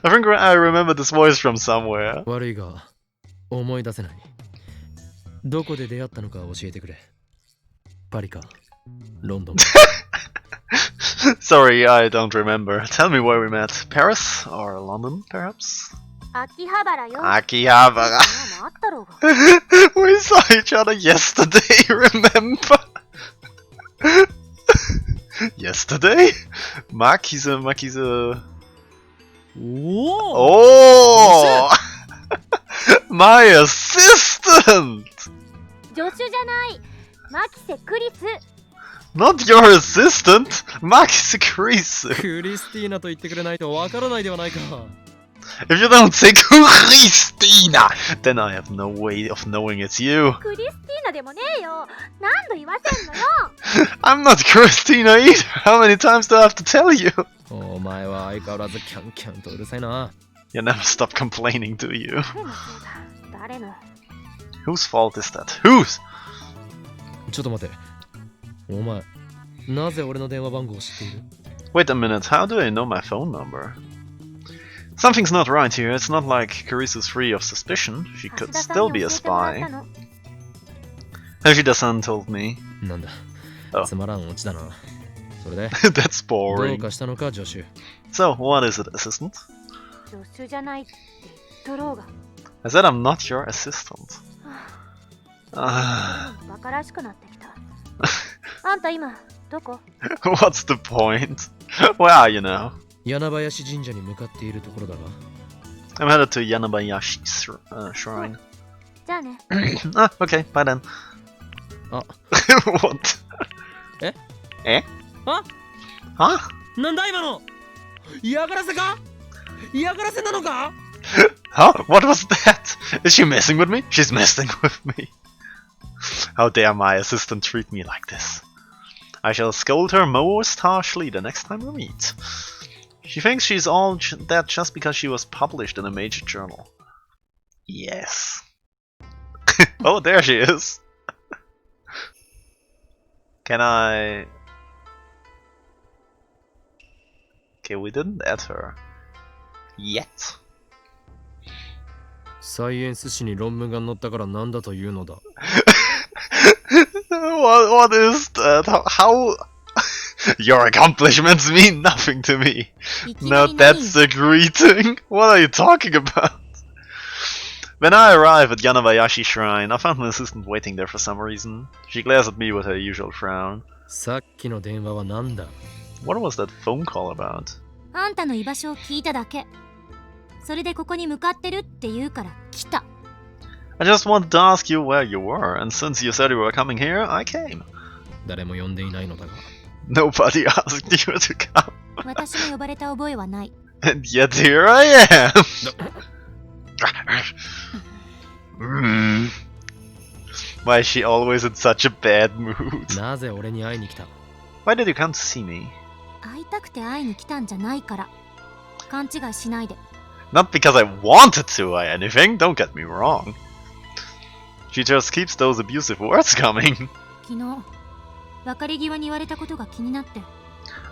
I think I remember this voice from somewhere. 悪いが思い出せないどこで出会ったのか教えてくれパリかロンドン Sorry, I don't remember. Tell me where we met. Paris? Or London, perhaps? 秋葉原よ。 Akihabara. あったろうが。 We saw each other yesterday, remember? Yesterday? Makise. Oh! Oh! My assistant! 助手じゃない。マキセクリス。 Not your assistant! Makise Kurisu! クリスティーナと言ってくれないとわからないではないか If you don't say Christina, then I have no way of knowing it's you. クリスティーナでもねえよ。何度言わせんのよ。 I'm not Christina either. How many times do I have to tell you? お前は相変わらずキャンキャンとうるさいな You never stop complaining, do you? 誰の Whose fault is that? Whose? ちょっと待てお前なぜ俺の電話番号を知っている Wait a minute, how do I know my phone number? Something's not right here. It's not like Karisu's free of suspicion. She could still be a spy. Hashida-san told me. なんだ、Oh. つまらんオチだなそれで That's どう boring. かしたのか助手 So, what is it, assistant? 助手じゃないって言っとろうが。 I said I'm not your assistant. Ah, バカらしくなってきた。あんた今どこ？ what's the point? Where are you now? 柳林神社に向かっているところだが I'm headed to Yanabayashi shrine. じゃあね。 Ah, okay, bye then. あ What? え Eh? あ Huh? なんだ今の嫌がらせか嫌がらせなのか Huh? What was that? Is she messing with me? She's messing with me. How dare my assistant treat me like this? I shall scold her most harshly the next time we meet. She thinks she's all that just because she was published in a major journal. Yes. Oh, there she is. Can I... Okay, we didn't add her. Yet. サイエンス誌に論文が載ったからなんだというのだ What is that? How? Your accomplishments mean nothing to me. No, that's a greeting. What are you talking about? When I arrive at Yanabayashi Shrine, I found my assistant waiting there for some reason. She glares at me with her usual frown. さっきの電話はなんだ? What was that phone call about? あんたの居場所を聞いただけ。それでここに向かってるって言うから来た。I just wanted to ask you where you were, and since you said you were coming here, I came. 誰も呼んでいないのだが。Nobody asked you to come. 私も呼ばれた覚えはない。And yet here I am. Why is she always in such a bad mood? なぜ俺に会いに来た? Why did you come to see me? 会いたくて会いに来たんじゃないから。勘違いしないで。Not because I wanted to or anything, don't get me wrong. She just keeps those abusive words coming. 昨日、別れ際に言われたことが気になって。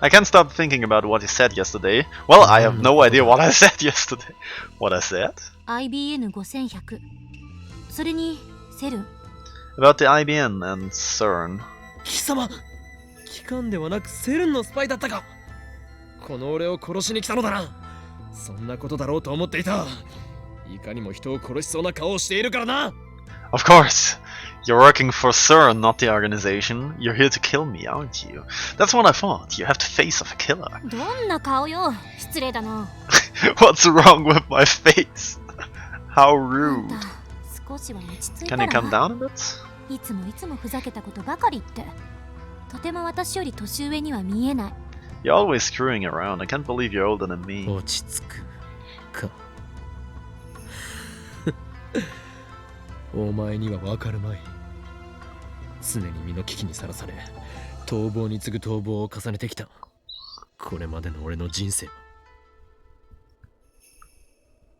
I can't stop thinking about what you said yesterday. Well, I have no idea what I said yesterday. What I said? IBN5100。それに、セルン。About the IBN and CERN. 貴様、機関ではなくセルンのスパイだったか。この俺を殺しに来たのだな。そんなことだろうと思っていた。いかにも人を殺しそうな顔をしているからな。Of course. You're working for CERN, not the organization. You're here to kill me, aren't you? That's what I thought. You have the face of a killer. どんな顔よ。失礼だな。What's wrong with my face? How rude. 少しは落ち着い Can たら you come down a bit? いつもふざけたことばかり言って。とても私より年上には見えない。You're always screwing around. I can't believe you're older than me. 落ち着くか。お前にはわかるまい。常に身の危機にさらされ、逃亡に次ぐ逃亡を重ねてきた。これまでの俺の人生。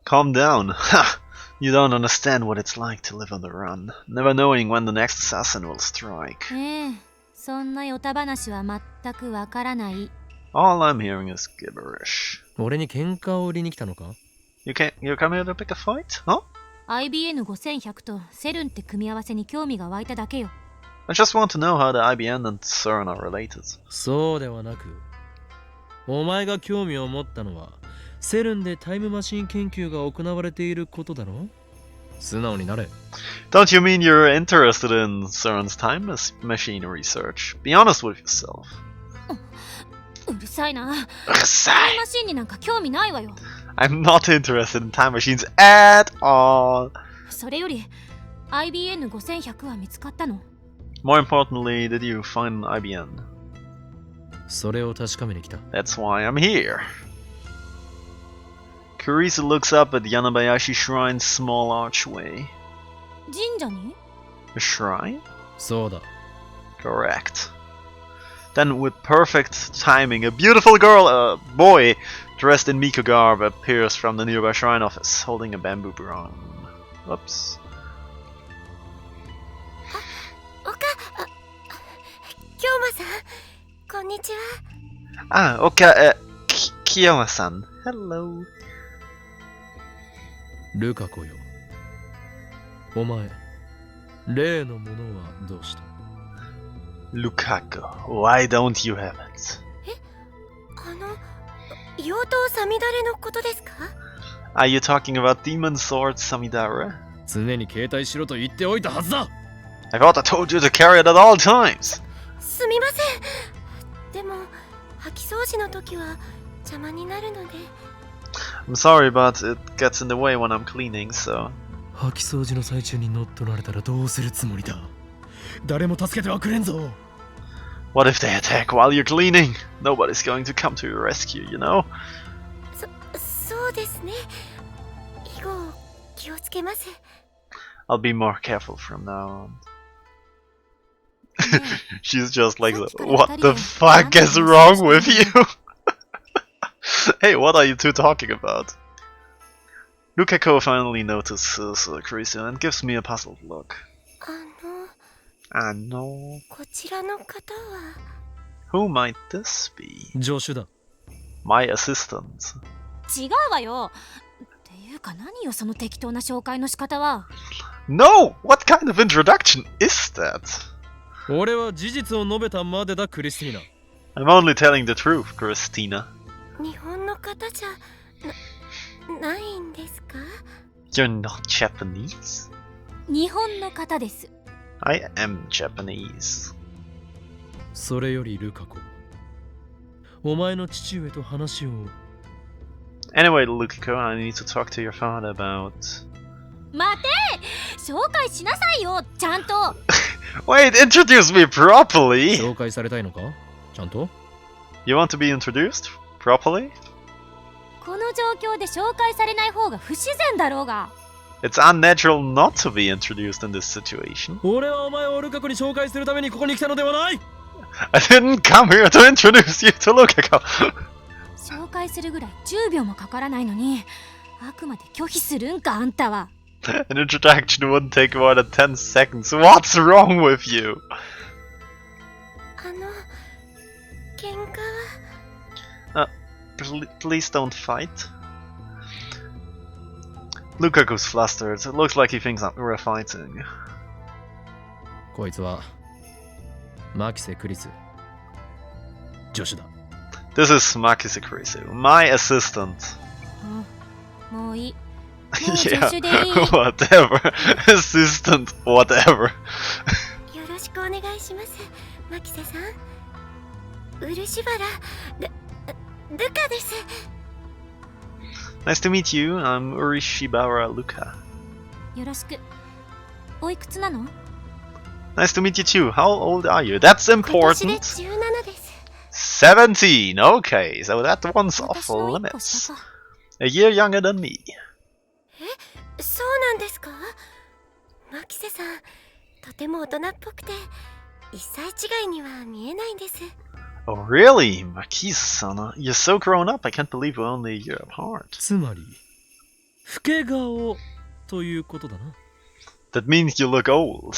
Calm down. Ha! You don't understand what it's like to live on the run, never knowing when the next assassin will strike. そんなヨタ話は全くわからない。All I'm hearing is gibberish. 俺に喧嘩を売りに来たのか? You come here to pick a fight? Huh? IBN5100 とセルンって組み合わせに興味が湧いただけよ。I just want to know how the IBN and CERN are related. そうではなく、お前が興味を持ったのはセルンでタイムマシン研究が行われていることだろ? 素直になれ。 Don't you mean you're interested in CERN's time machine research? Be honest with yourself. うるさいな。うるさい。タイムマシンになんか興味ないわよ。I'm not interested in time machines at all. それより IBN5100 は見つかったの? More importantly, did you find an IBN? それを確かめに来た。 That's why I'm here. Carissa looks up at Yanabayashi Shrine's small archway. 神社に? A shrine? そうだ。 Correct. Then, with perfect timing, a beautiful boy, dressed in Miko garb, appears from the nearby shrine office, holding a bamboo broom. Whoops. 京馬さん、こんにちAh, は。Kiyama-san. Hello. ルカ子よ。お前、例のものはどうした? Lukaku, why don't you have it? 妖刀サミダレのことですか? Are you talking about Demon Sword Samidara? 常に携帯しろと言っておいたはずだ! I thought I told you to carry it at all times! すみません。でも、掃き掃除の時は邪魔になるので。I'm sorry, but it gets in the way when I'm cleaning, so... 掃き掃除の最中に乗っ取られたらどうするつもりだ? 誰も助けてはくれんぞ! What if they attack while you're cleaning? Nobody's going to come to your rescue, you know? そうですね。以後気をつけます。I'll be more careful from now on. She's just like, what the fuck is wrong with you? Hey, what are you two talking about? Lukako finally notices Carissa and gives me a puzzled look. あの、こちらの方は Who might this be? 助手だ。 My assistant. 違うわよ。っていうか何よその適当な紹介の仕方は。 No! What kind of introduction is that? 俺は事実を述べたまでだ、クリスティーナ。 I'm only telling the truth, Christina. 日本の方じゃないんですか？ You're not Japanese? 日本の方です。 I am Japanese. それよりルカ子、お前の父上と話を。 Anyway, Lukiko, I need to talk to your father about... 待て、紹介しなさいよ、ちゃんと。 Wait, introduce me properly! 紹介されたいのか、ちゃんと。 You want to be introduced properly? この状況で紹介されない方が不自然だろうが。 It's unnatural not to be introduced in this situation. 俺はお前をルカ子に紹介するためにここに来たのではない。 I didn't come here to introduce you to Lukiko. 紹介するぐらい10秒もかからないのに、あくまで拒否するんか、あんたは。 An introduction wouldn't take more than 10 seconds. What's wrong with you? 喧嘩は Please don't fight. Lukaku's flustered. It looks like he thinks we're fighting. こいつはマキセ・クリス、助手だ。 This is Makise Kurisu, my assistant. もういい。 Yeah, 助手でいい。 whatever. Assistant, whatever. よろしくお願いします、マキセさん。漆原ルカです。 Nice to meet you. I'm Urishibara Luka. よろしく。おいくつなの？ Nice to meet you too. How old are you? That's 今年で important. 17です。 17. Okay, so that one's off 私の1個 limits. 下か。 A year younger than me. そうなんですか？マキセさん、とても大人っぽくて、1歳違いには見えないんです。 Oh really? Makise-san, you're so grown up. I can't believe we're only a year apart. つまり老け顔ということだな。 That means you look old.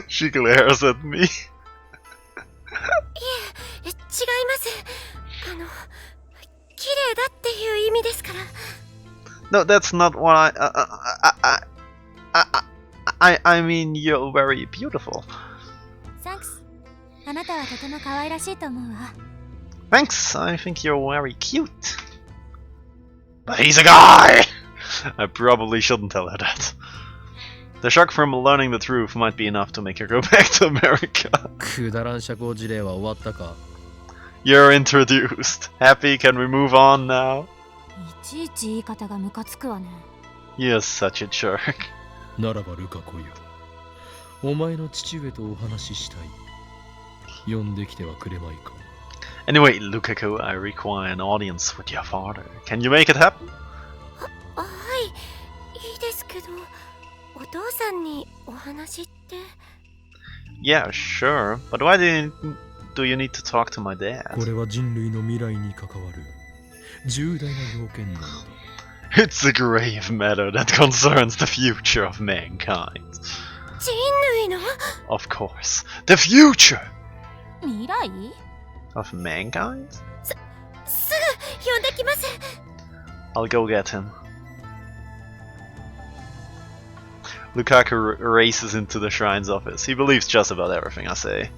She glares at me. 違います。綺麗だっていう意味ですから。 No, that's not what I mean, you're very beautiful. サンクス。あなたはとても可愛らしいと思うわ。 Thanks, I think you're very cute. But he's a guy! I probably shouldn't tell her that. The shock from learning the truth might be enough to make her go back to America. くだらん社交辞令は終わったか。 You're introduced. Happy, can we move on now? いちいち言い方がムカつくわね。 You're such a jerk. ならばルカ子よ、お前の父上とお話ししたい。呼んできてはくれまいか。 Anyway, Lukaku, I require an audience with your father. Can you make it happen? はい、いいですけど、お父さんにお話って。 Yeah, sure. But why do you need to talk to my dad? これは人類の未来に関わる重大な要件なのだ。 It's a grave matter that concerns the future of mankind. 人類の Of course. The future 未来？ of mankind? すぐ呼んできます。 I'll go get him. Lukaku races into the shrine's office. He believes just about everything I say.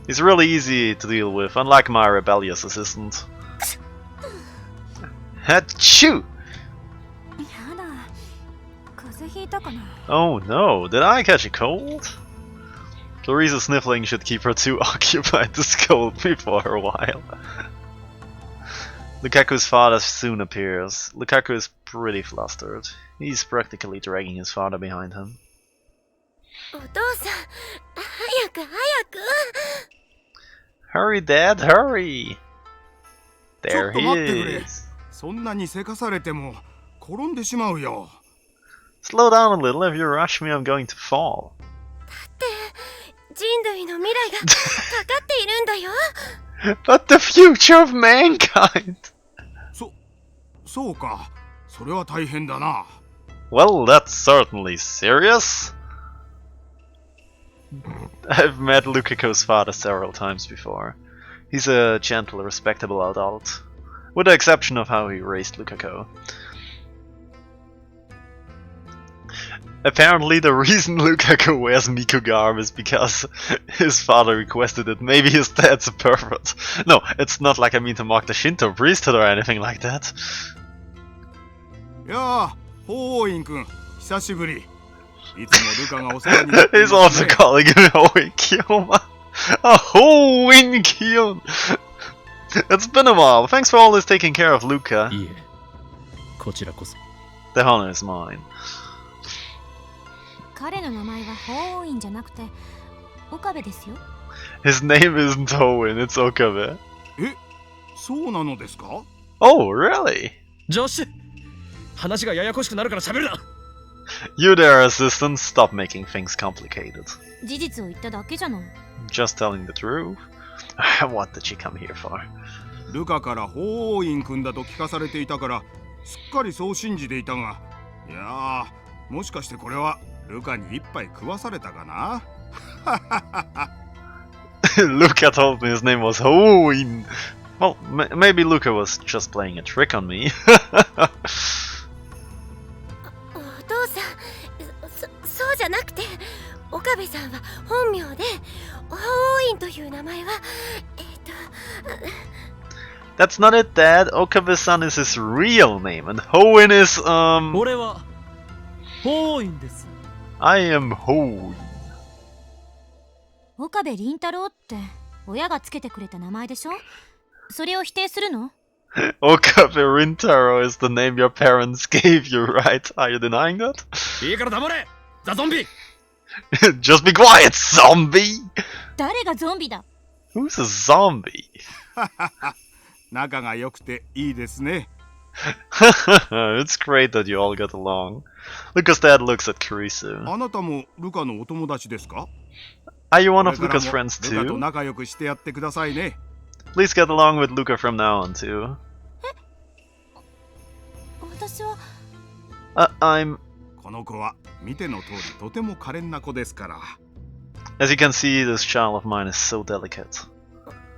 He's really easy to deal with, unlike my rebellious assistant. Achoo! やだ。風邪ひいたかな。 Oh no, did I catch a cold? Clarice's sniffling should keep her too occupied to scold me for a while. Lukaku's father soon appears. Lukaku is pretty flustered. He's practically dragging his father behind him. お父さん、早く早く。 Hurry, Dad, hurry! ちょ There っと待ってく he れ。 is. そんなにせかされても転んでしまうよ。 Slow down a little. If you rush me, I'm going to fall. 人類の未来がかかっているんだよ。 But the future of mankind! そうか。それは大変だな。 Well, that's certainly serious. I've met Lukaku's father several times before. He's a gentle, respectable adult, with the exception of how he raised Lukaku. Apparently the reason Lukaku wears Miku garb is because his father requested it. Maybe his dad's a pervert. No, it's not like I mean to mock the Shinto priesthood or anything like that. Yeah, Hoin君、久しぶり。いつもルカがお世話になってい He's ます also ね。 calling him Hoin Kyoma. A Hoin Kyon! It's been a while. Thanks for always taking care of Luka. いえ、こちらこそ。 The honor is mine. 彼の名前は法王院じゃなくて岡部ですよ。 His name isn't Hoin, it's Okabe. え、そうなのですか？ Oh, really? ジョッシュ、話がややこしくなるから喋るな。 You there, assistant, stop making things complicated. 事実を言っただけじゃない。 Just telling the truth? What did she come here for? ルカからホイン君だと聞かされていたからすっかりそう信じていたが、いやー、もしかしてこれはルカに一杯食わされたかな？ Luka told me his name was Hoin. Well, maybe Luka was just playing a trick on me. お父さん、そうじゃなくて、岡部さんは本名で、法王院という名前は、That's not it, Dad. Okabe-san is his real name, and Hoin is, 俺は法院です。 I am Hoin. 岡部倫太郎って親がつけてくれた名前でしょ。それを否定するの？ Okabe Rintaro is the name your parents gave you, right? Are you denying that? いいから黙れ、ザゾンビ。 Just be quiet, zombie! 誰がゾンビだ？ Who's a zombie? 仲が良くていいですね。 It's great that you all get along. Luka's dad looks at Kurisu. あなたもルカのお友達ですか？ Are you one こ of れから Luka's も friends ルカと too? 仲良くしてやってくださいね。 Please get along with Luka from now on too. 私は I'm... この子は見ての通りとても可憐な子ですから。 As you can see, this child of mine is so delicate.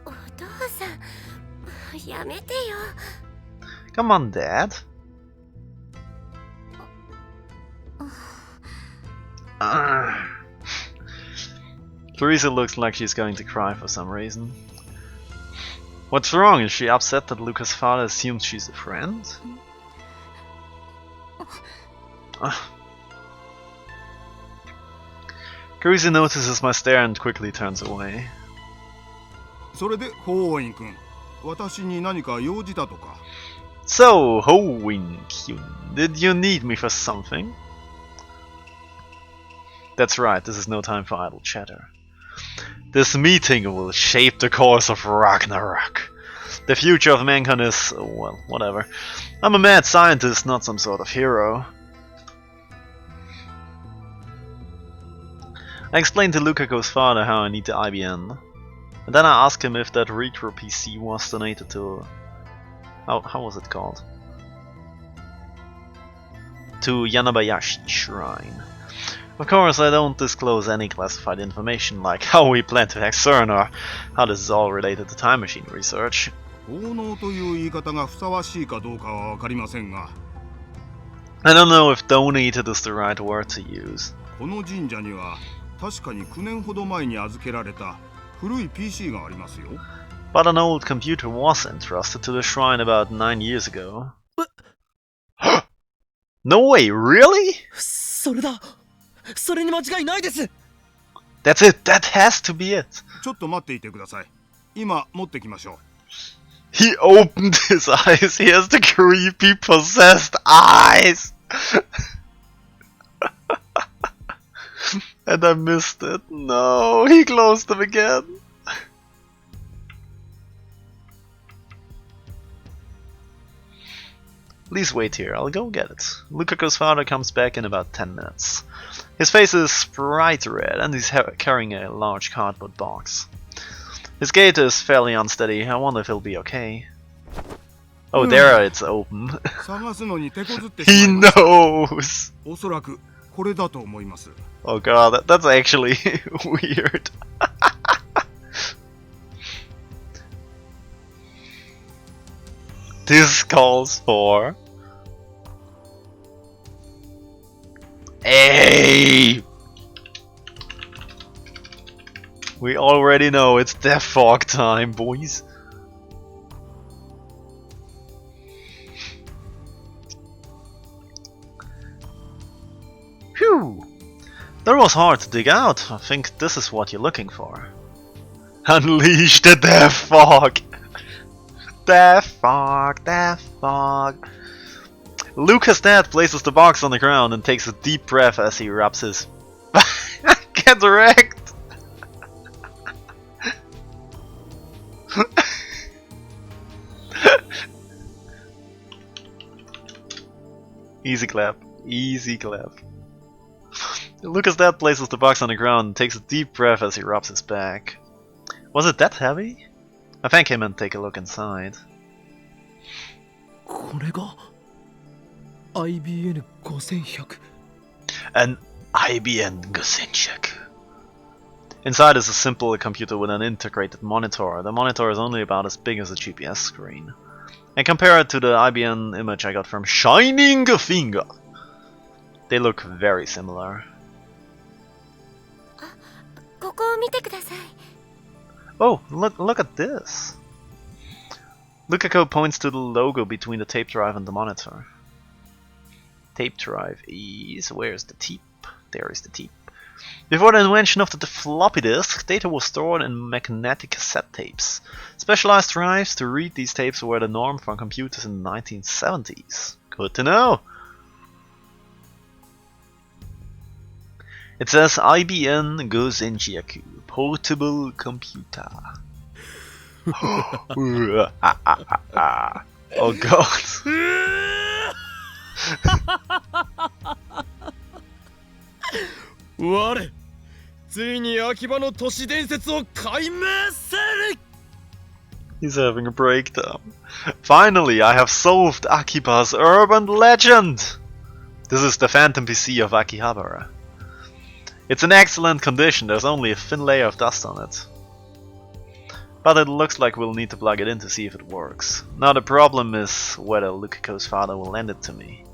お父さん、やめてよ。 Come on, Dad. Teresa looks like she's going to cry for some reason. What's wrong? Is she upset that Luca's father assumes she's a friend? Teresa notices my stare and quickly turns away. それでホイン君、私に何か用事だとか。 So, Hoin-kyun, did you need me for something? That's right, this is no time for idle chatter. This meeting will shape the course of Ragnarok. The future of mankind is, well, whatever. I'm a mad scientist, not some sort of hero. I explained to Lukaku's father how I need the IBN. And then I asked him if that retro PC was donated to... How was it called? To Yanabayashi Shrine. Of course, I don't disclose any classified information like how we plan to hack CERN or how this is all related to time machine research. 奉納という言い方がふさわしいかどうかはわかりませんが、 I don't know if donated is the right word to use. この神社には確かに9年ほど前に預けられた古い PC がありますよ。 But an old computer was entrusted to the shrine about 9 years ago. No way, really? それだ。それに間違いないです。 That's it, that has to be it. ちょっと待っていてください。今持ってきましょう。 He opened his eyes, he has the creepy possessed eyes! And I missed it. No, he closed them again. Please wait here, I'll go get it. Lukaku's father comes back in about 10 minutes. His face is bright red and he's carrying a large cardboard box. His gait is fairly unsteady, I wonder if he'll be okay. Oh, there it's open. 探すのに手こずってしま He いました。 knows! おそらくこれだと思います。 Oh god, that's actually weird. this calls for A. We already know it's Death Fog time, boys. Phew! That was hard to dig out. I think this is what you're looking for. Unleash the Death Fog! Death Fog, Death Fog. Lucas Dad places the box on the ground and takes a deep breath as he rubs his... Get wrecked! Easy clap. Easy clap. Lucas' dad places the box on the ground and takes a deep breath as he rubs his back. Was it that heavy? I thank him and take a look inside. これが IBN 5100 An IBM Gosenchuk. Inside is a simple computer with an integrated monitor. The monitor is only about as big as a GPS screen. And compare it to the IBM image I got from Shining Finger. They look very similar. ここを見てください。 Oh, look at this. Lukako points to the logo between the tape drive and the monitor. Tape drive is... where's the tape? There is the tape. Before the invention of the floppy disk, data was stored in magnetic cassette tapes. Specialized drives to read these tapes were the norm for computers in the 1970s. Good to know! It says IBM Gosenchiaku, portable computer. Oh god. 我ついに秋葉の都市伝説を解明せる He's having a breakdown. Finally, I have solved Akiba's urban legend! This is the phantom PC of Akihabara. It's in excellent condition, there's only a thin layer of dust on it. But it looks like we'll need to plug it in to see if it works. Now the problem is whether Lukako's father will lend it to me.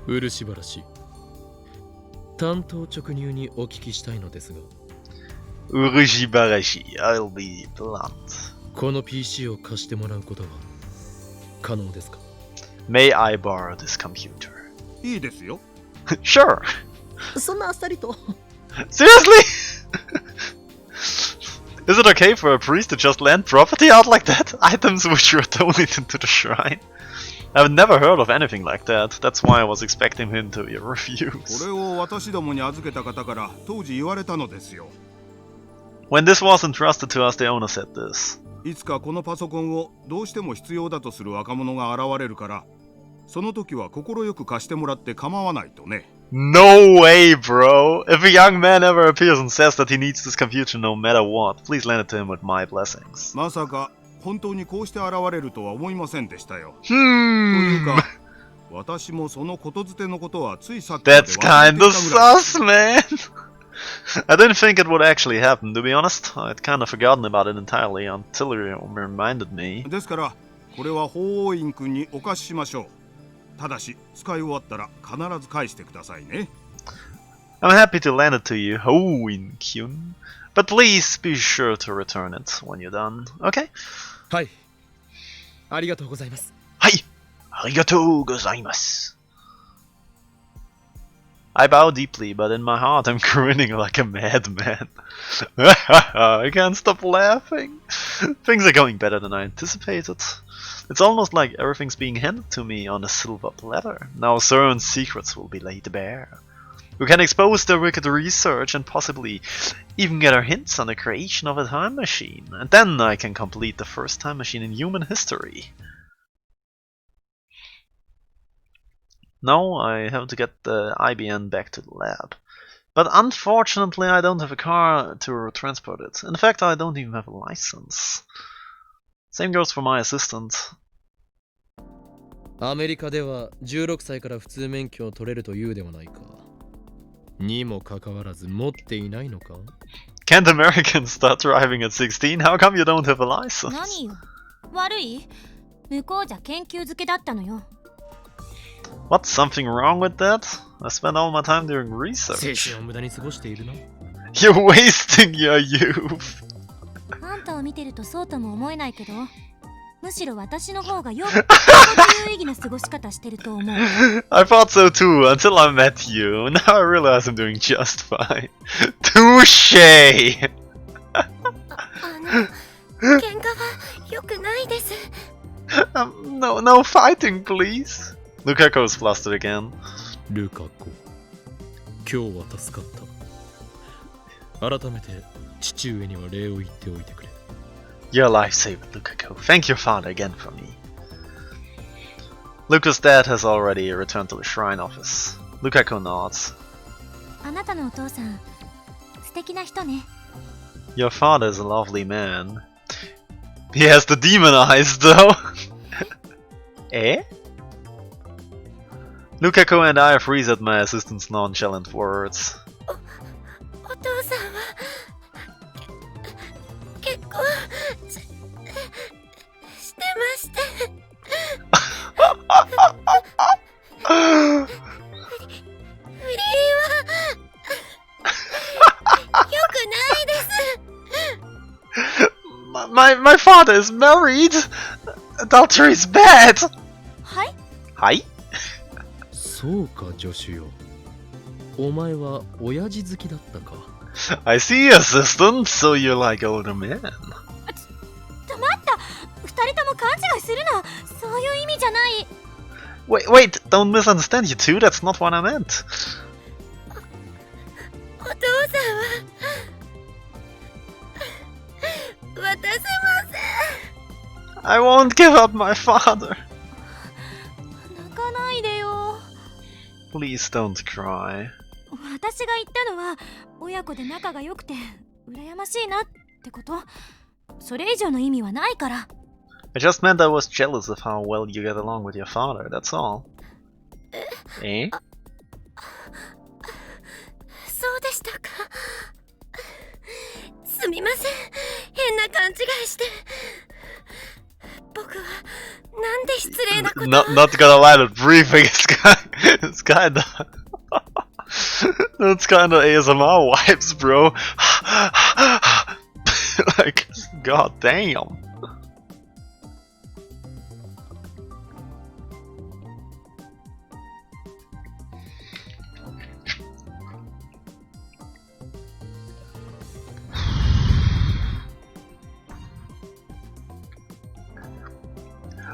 漆原担当直入にお聞きしたいのですが Urishibarashi, I'll be blunt. この PC を貸してもらうことは可能ですか May I borrow this computer? いいですよ。 Sure! そんなあっさりと Seriously? Is it okay for a priest to just lend property out like that? Items which were donated to the shrine? I've never heard of anything like that. That's why I was expecting him to be refused. これを私どもに預けた方から当時言われたのですよ。 When this was entrusted to us, the owner said this. いつかこのパソコンをどうしても必要だとする若者が現れるから、その時は快く貸してもらって構わないとね。No way, bro! If a young man ever appears and says that he needs this computer no matter what, please lend it to him with my blessings. まさか本当にこうして現れるとは思いませんでしたよ。というか、私もそのことづてのことはついさっきまで That's 忘れてい kinda たぐらい。 sus, man! I didn't think it would actually happen, to be honest. I'd kind of forgotten about it entirely until you reminded me. ですから、これは法王院君にお貸ししましょう。ただし、使い終わったら必ず返してくださいね。I'm happy to lend it to you, Hoin-kyun. But please be sure to return it when you're done, okay? はいありがとうございます Hi! Arigatou gozaimasu. I bow deeply, but in my heart I'm grinning like a madman. I can't stop laughing. Things are going better than I anticipated. It's almost like everything's being handed to me on a silver platter. Now certain secrets will be laid bare. We can expose their wicked research and possibly even get our hints on the creation of a time machine. And then I can complete the first time machine in human history. Now I have to get the IBN back to the lab. But unfortunately I don't have a car to transport it. In fact, I don't even have a license. Same goes for my assistant. アメリカでは16歳から普通免許を取れるというではないかにもかかわらず持っていないのか Can't Americans start driving at 16? How come you don't have a license? 何よ悪い？向こうじゃ研究漬けだったのよ。 What's something wrong with that? I spent all my time doing 青 research. 春を無駄に過ごしているな。 You're wasting your youth. あんたを見てるとそうとも思えないけど、むしろ私の方がよっぽど有意義な過ごし方してると思う。 I thought so too until I met you. Now I realize I'm doing just fine. Touche! 喧嘩は良くないです。No fighting, please. Lukaku's flustered again. ルカ子、今日は助かった。改めて父上には礼を言っておいてくれ。 You're a lifesaver, Lukaku. Thank your father again for me. Luka's dad has already returned to the shrine office. Lukaku nods. あなたのお父さん、素敵な人ね。 Your father is a lovely man. He has the demon eyes, though. Eh? Lukaku and I freeze at my assistant's nonchalant words. お父さんは結婚してまして。不倫は良くないです。My father is married. Adultery is bad. はい？はい？そうか、助手よ。お前は親父好きだったか。I see, assistant. So you're like older men. 待った。二人とも勘違いするな。そういう意味じゃない。 Wait, don't misunderstand you two. That's not what I meant. お父さんは渡せません。 I won't give up my father. 泣かないでよ。 Please don't cry. 私が言ったのは親子で仲が良くて羨ましいなってこと。それ以上の意味はないから。 I just meant I was jealous of how well you get along with your father. That's all. Eh? そうでしたか。すみません。変な勘違いして。僕はなんで失礼なこと。 Not gonna lie, that breathing is kinda. That's kinda ASMR vibes, bro. Like, god damn.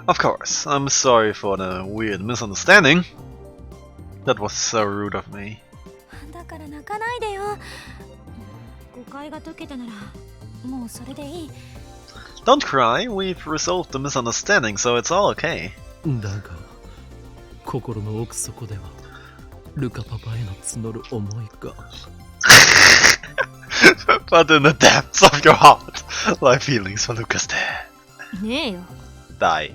Of course, I'm sorry for the weird misunderstanding. That was so rude of me. だから泣かないでよ。誤解が解けたならもうそれでいい。 Don't cry, we've resolved the misunderstanding, so it's all okay. だが、心の奥底では、ルカパパへの募る思いが。But in the depths of your heart, lie feelings for Lucas there. ねえよ。 Die.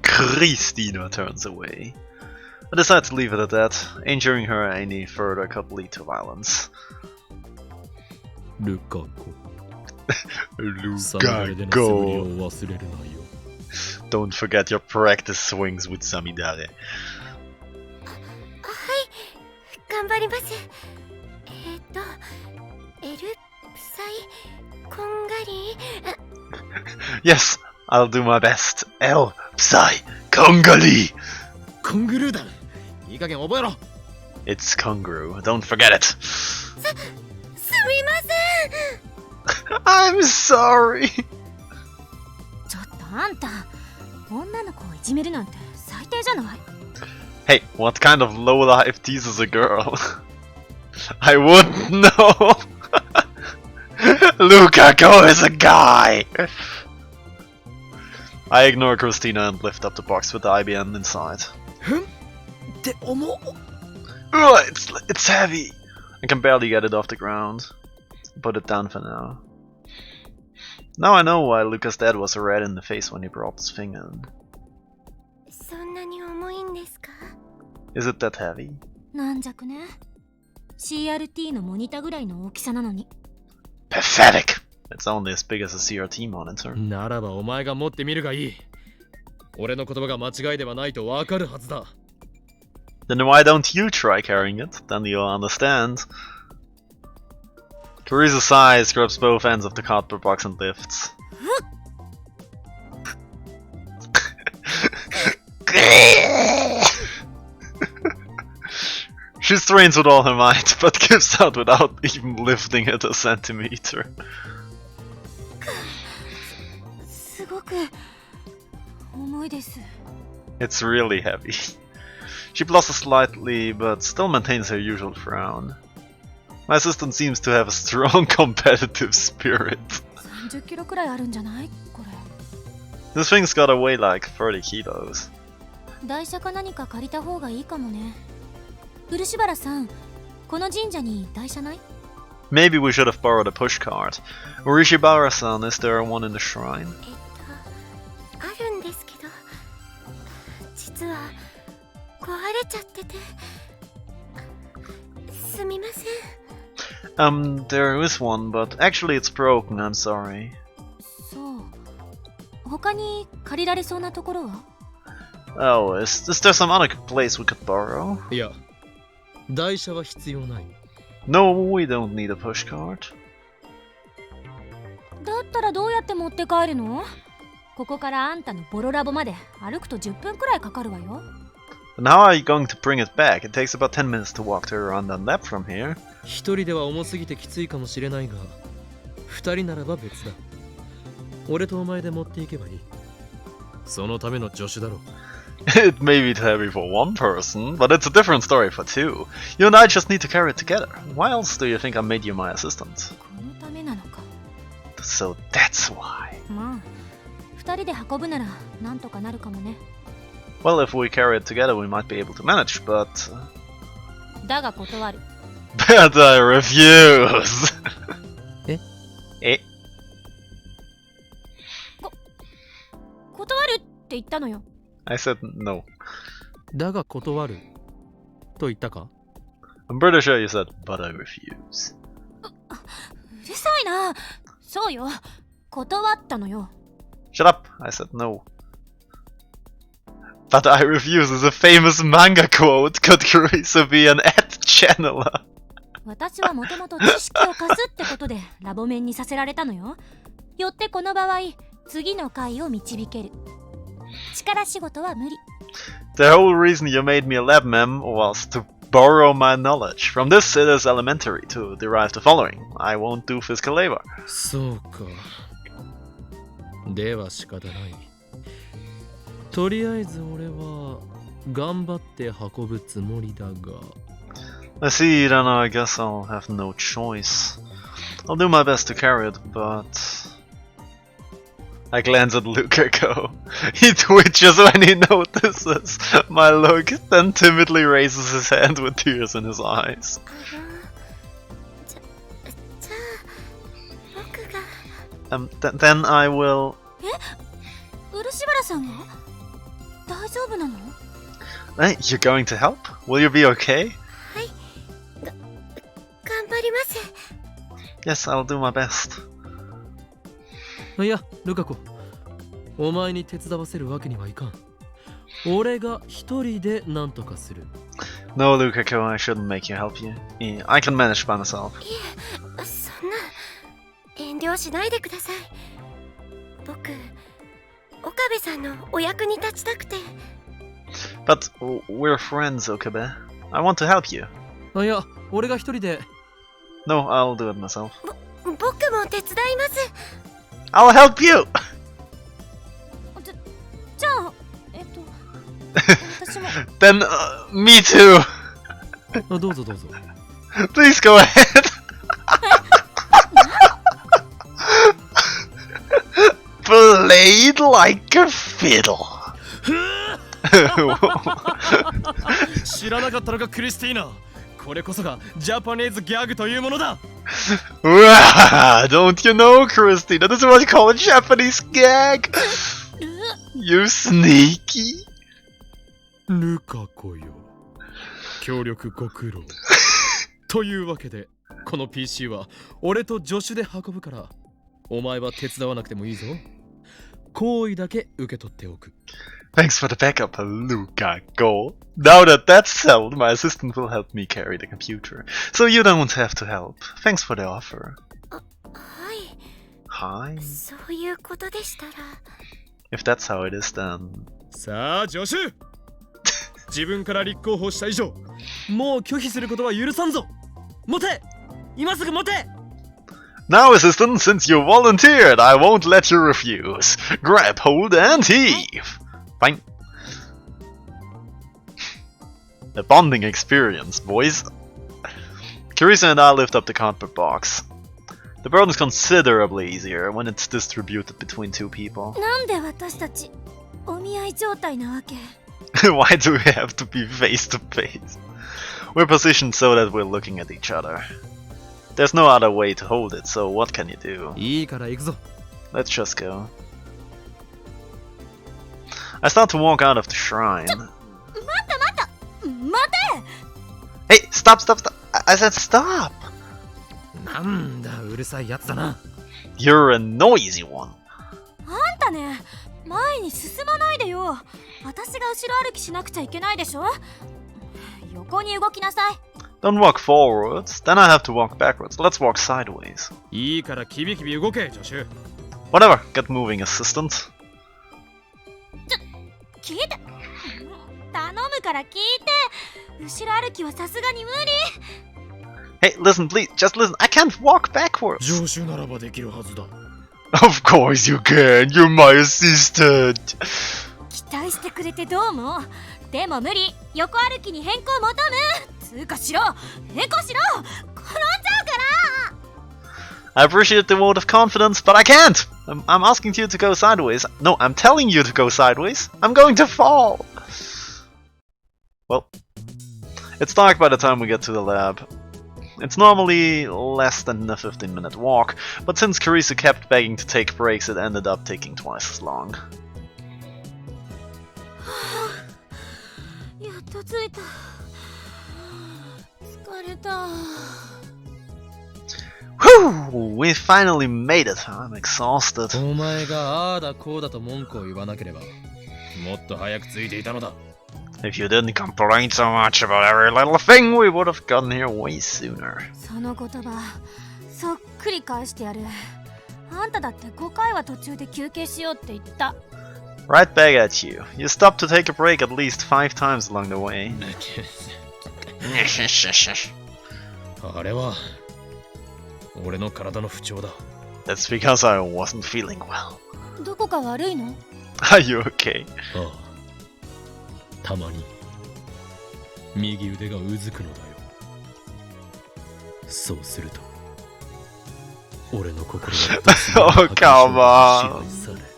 Christina turns away. I decide to leave it at that. Injuring her any further could lead to violence. ルカ子、サ Luka, ムデレでの素振り go. を忘れるなよ。 Don't forget your practice swings with Samidare. はい、頑張ります。エルサイこんがり。 Yes, I'll do my best. El Psy Kongali. コングルーだ。いい加減覚えろ。 It's Kongru. Don't forget it. すみません。 I'm sorry. ちょっとあんた、女の子をいじめるなんて最低じゃない。 Hey, what kind of lowlife teases a girl? I wouldn't know. Lukaku is a guy. I ignore Christina and lift up the box with the IBM inside. で、重っ。 Ugh, it's heavy. I can barely get it off the ground. Put it down for now. Now I know why Lucas' dad was red in the face when he brought his finger in. そんなに重いんですか？ Is it that heavy? なんじゃくね。CRT のモニターぐらいの大きさなのに。 Pathetic! It's only as big as a CRT monitor. ならばお前が持ってみるがいい。俺の言葉が間違いではないとわかるはずだ。Then why don't you try carrying it? Then you'll understand. Teresa sighs, grabs both ends of the cardboard box and lifts. She strains with all her might, but gives out without even lifting it a centimeter. すごく重いです。 It's really heavy. She blushes slightly, but still maintains her usual frown. My assistant seems to have a strong competitive spirit. 30キロくらいあるんじゃない？これ。 This thing's gotta weigh like 30 kilos. 台車か何か借りた方がいいかもね。漆原さん、この神社に台車ない？ Maybe we should have borrowed a pushcart. Urishibara-san, is there one in the shrine? あるんですけど、実は壊れちゃってて、すみません。There is one, but actually it's broken, I'm sorry. そう。他に借りられそうなところは？ Oh, is there some other place we could borrow? いや、台車は必要ない。No, we don't need a pushcart. だったらどうやって持って帰るの？ここからあんたのボロラボまで歩くと10分くらいかかるわよ。And how are you going to bring it back? It takes about 10 minutes to walk to around and lap from here. 一人では重すぎてきついかもしれないが、二人ならば別だ。俺とお前で持っていけばいい。そのための助手だろう。It may be heavy for one person, but it's a different story for two. You and I just need to carry it together. Why else do you think I made you my assistant? このためなのか。So that's why. まあ、二人で運ぶならなんとかなるかもね。Well, if we carry it together, we might be able to manage, but... だが断る。But I refuse! え？え？断るって言ったのよ。I said no. だが断ると言ったか？ I'm pretty sure you said, but I refuse. うるさいな。そうよ。断ったのよ。Shut up! I said no. But I refuse is a famous manga quote. Could Carissa be an ad channeler? 私はもともと知識を貸すってことでラボ面にさせられたのよ。よってこの場合、次の回を導ける。力仕事は無理。The whole reason you made me a lab mem was to borrow my knowledge. From this, it is elementary to derive the following. I won't do physical labor. そうか。では仕方ない。とりあえず俺は頑張って運ぶつもりだが。I see, then I guess I'll have no choice. I'll do my best to carry it, but... I glance at Lukaku. He twitches when he notices my look, then timidly raises his hand with tears in his eyes. じゃあ僕が Then I will... 漆原さんが大丈夫なの？ Hey, you're going to help? Will you be okay? はい頑張ります。 Yes, I'll do my best. いや、ルカ子、お前に手伝わせるわけにはいかん。俺が一人で何とかする。No, Lukaku, I shouldn't make you help you. I can manage by myself. いえ、そんな遠慮しないでください。僕、岡部さんのお役に立ちたくて。But we're friends, Okabe. I want to help you. いや、俺が一人で。No, I'll do it myself. 僕も手伝います。I'll help you! じゃあ、私も。Then, me too! どうぞどうぞ。Please go ahead! Played like a fiddle. 知らなかったのかクリスティーナ。これこそがジャパニーズギャグというものだ。Don't you know, Christy? That is what you call a Japanese gag. You sneaky. ルカ子よ。協力ご苦労。というわけで、この PC は俺と助手で運ぶから、お前は手伝わなくてもいいぞ。好意だけ受け取っておく。 Thanks for the backup, Luca. Go. Now that that's settled, my assistant will help me carry the computer. So you don't have to help. Thanks for the offer. はい Hi. そういうことでしたら If that's how it is, then... さあ助手自分から立候補した以上もう拒否することは許さんぞ。持て今すぐ持て。 Now, assistant, since you volunteered, I won't let you refuse. Grab, hold, and heave. Fine. A bonding experience, boys. Carissa and I lift up the cardboard box. The burden's considerably easier when it's distributed between two people. なんで私たちお見合い状態なわけ？ Why do we have to be face to face? We're positioned so that we're looking at each other. There's no other way to hold it, so what can you do? いいから行くぞ。 Let's just go. I start to walk out of the shrine. 待て！ Hey, stop, stop, stop! I said stop! なんだうるさいやつだな。 You're a noisy one. あんたね、前に進まないでよ。私が後ろ歩きしなくちゃいけないでしょ。横に動きなさい。 Don't walk forwards, then I have to walk backwards. Let's walk sideways. いいからキビキビ動け助手。 Whatever, get moving, assistant. 聞いて。頼むから聞いて。後ろ歩きはさすがに無理。 Hey, listen, please, just listen. I can't walk backwards. 助手ならばできるはずだ。 Of course you can. You're my assistant. 期待してくれてどうも。でも無理。横歩きに変更求む。つうかしろ。変更しろ。転んじゃうから。 I appreciate the vote of confidence, but I can't. I'm asking you to go sideways. No, I'm telling you to go sideways. I'm going to fall. Well, it's dark by the time we get to the lab. It's normally less than a 15-minute walk, but since Carissa kept begging to take breaks, it ended up taking twice as long. やっと着いた。疲れた。 Whew! We finally made it. I'm exhausted. お前がああだこうだと文句を言わなければもっと早く着いていたのだ。 If you didn't complain so much about every little thing, we would have gotten here way sooner. その言葉そっくり返してやる。あんただって5回は途中で休憩しようって言った。 Right back at you. You stopped to take a break at least 5 times along the way. あれは俺の体の不調だ。 That's because I wasn't feeling well. どこか悪いの？ Are you okay? ああ、たまに右腕がうずくのだよ。そうすると俺の心は Oh, come on.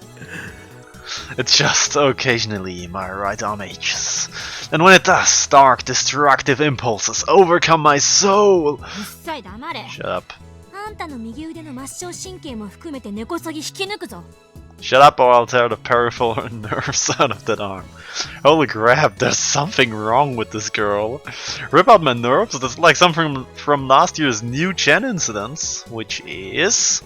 It's just occasionally my right arm aches. And when it does, dark, destructive impulses overcome my soul. うっさい黙れ。 Shut up. あんたの右腕の末梢神経も含めて根こそぎ引き抜くぞ。 Shut up or I'll tear the peripheral nerves out of that arm. Holy crap, there's something wrong with this girl. Rip out my nerves? That's like something from last year's new Gen incidents, which is...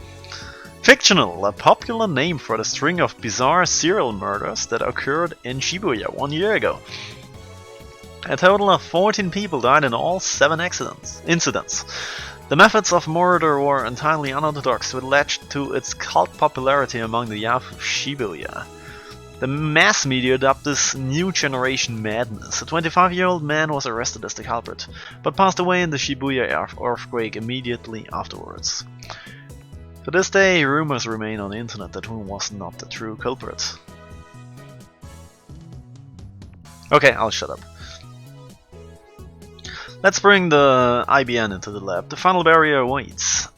fictional, a popular name for the string of bizarre serial murders that occurred in Shibuya 1 year ago. A total of 14 people died in all 7 incidents. The methods of murder were entirely unorthodox, which led to its cult popularity among the Yafu of Shibuya. The mass media dubbed this new generation madness. A 25-year-old man was arrested as the culprit, but passed away in the Shibuya earthquake immediately afterwards. To this day, rumors remain on the internet that Hun was not the true culprit. Okay, I'll shut up. Let's bring the IBN into the lab. The final barrier awaits.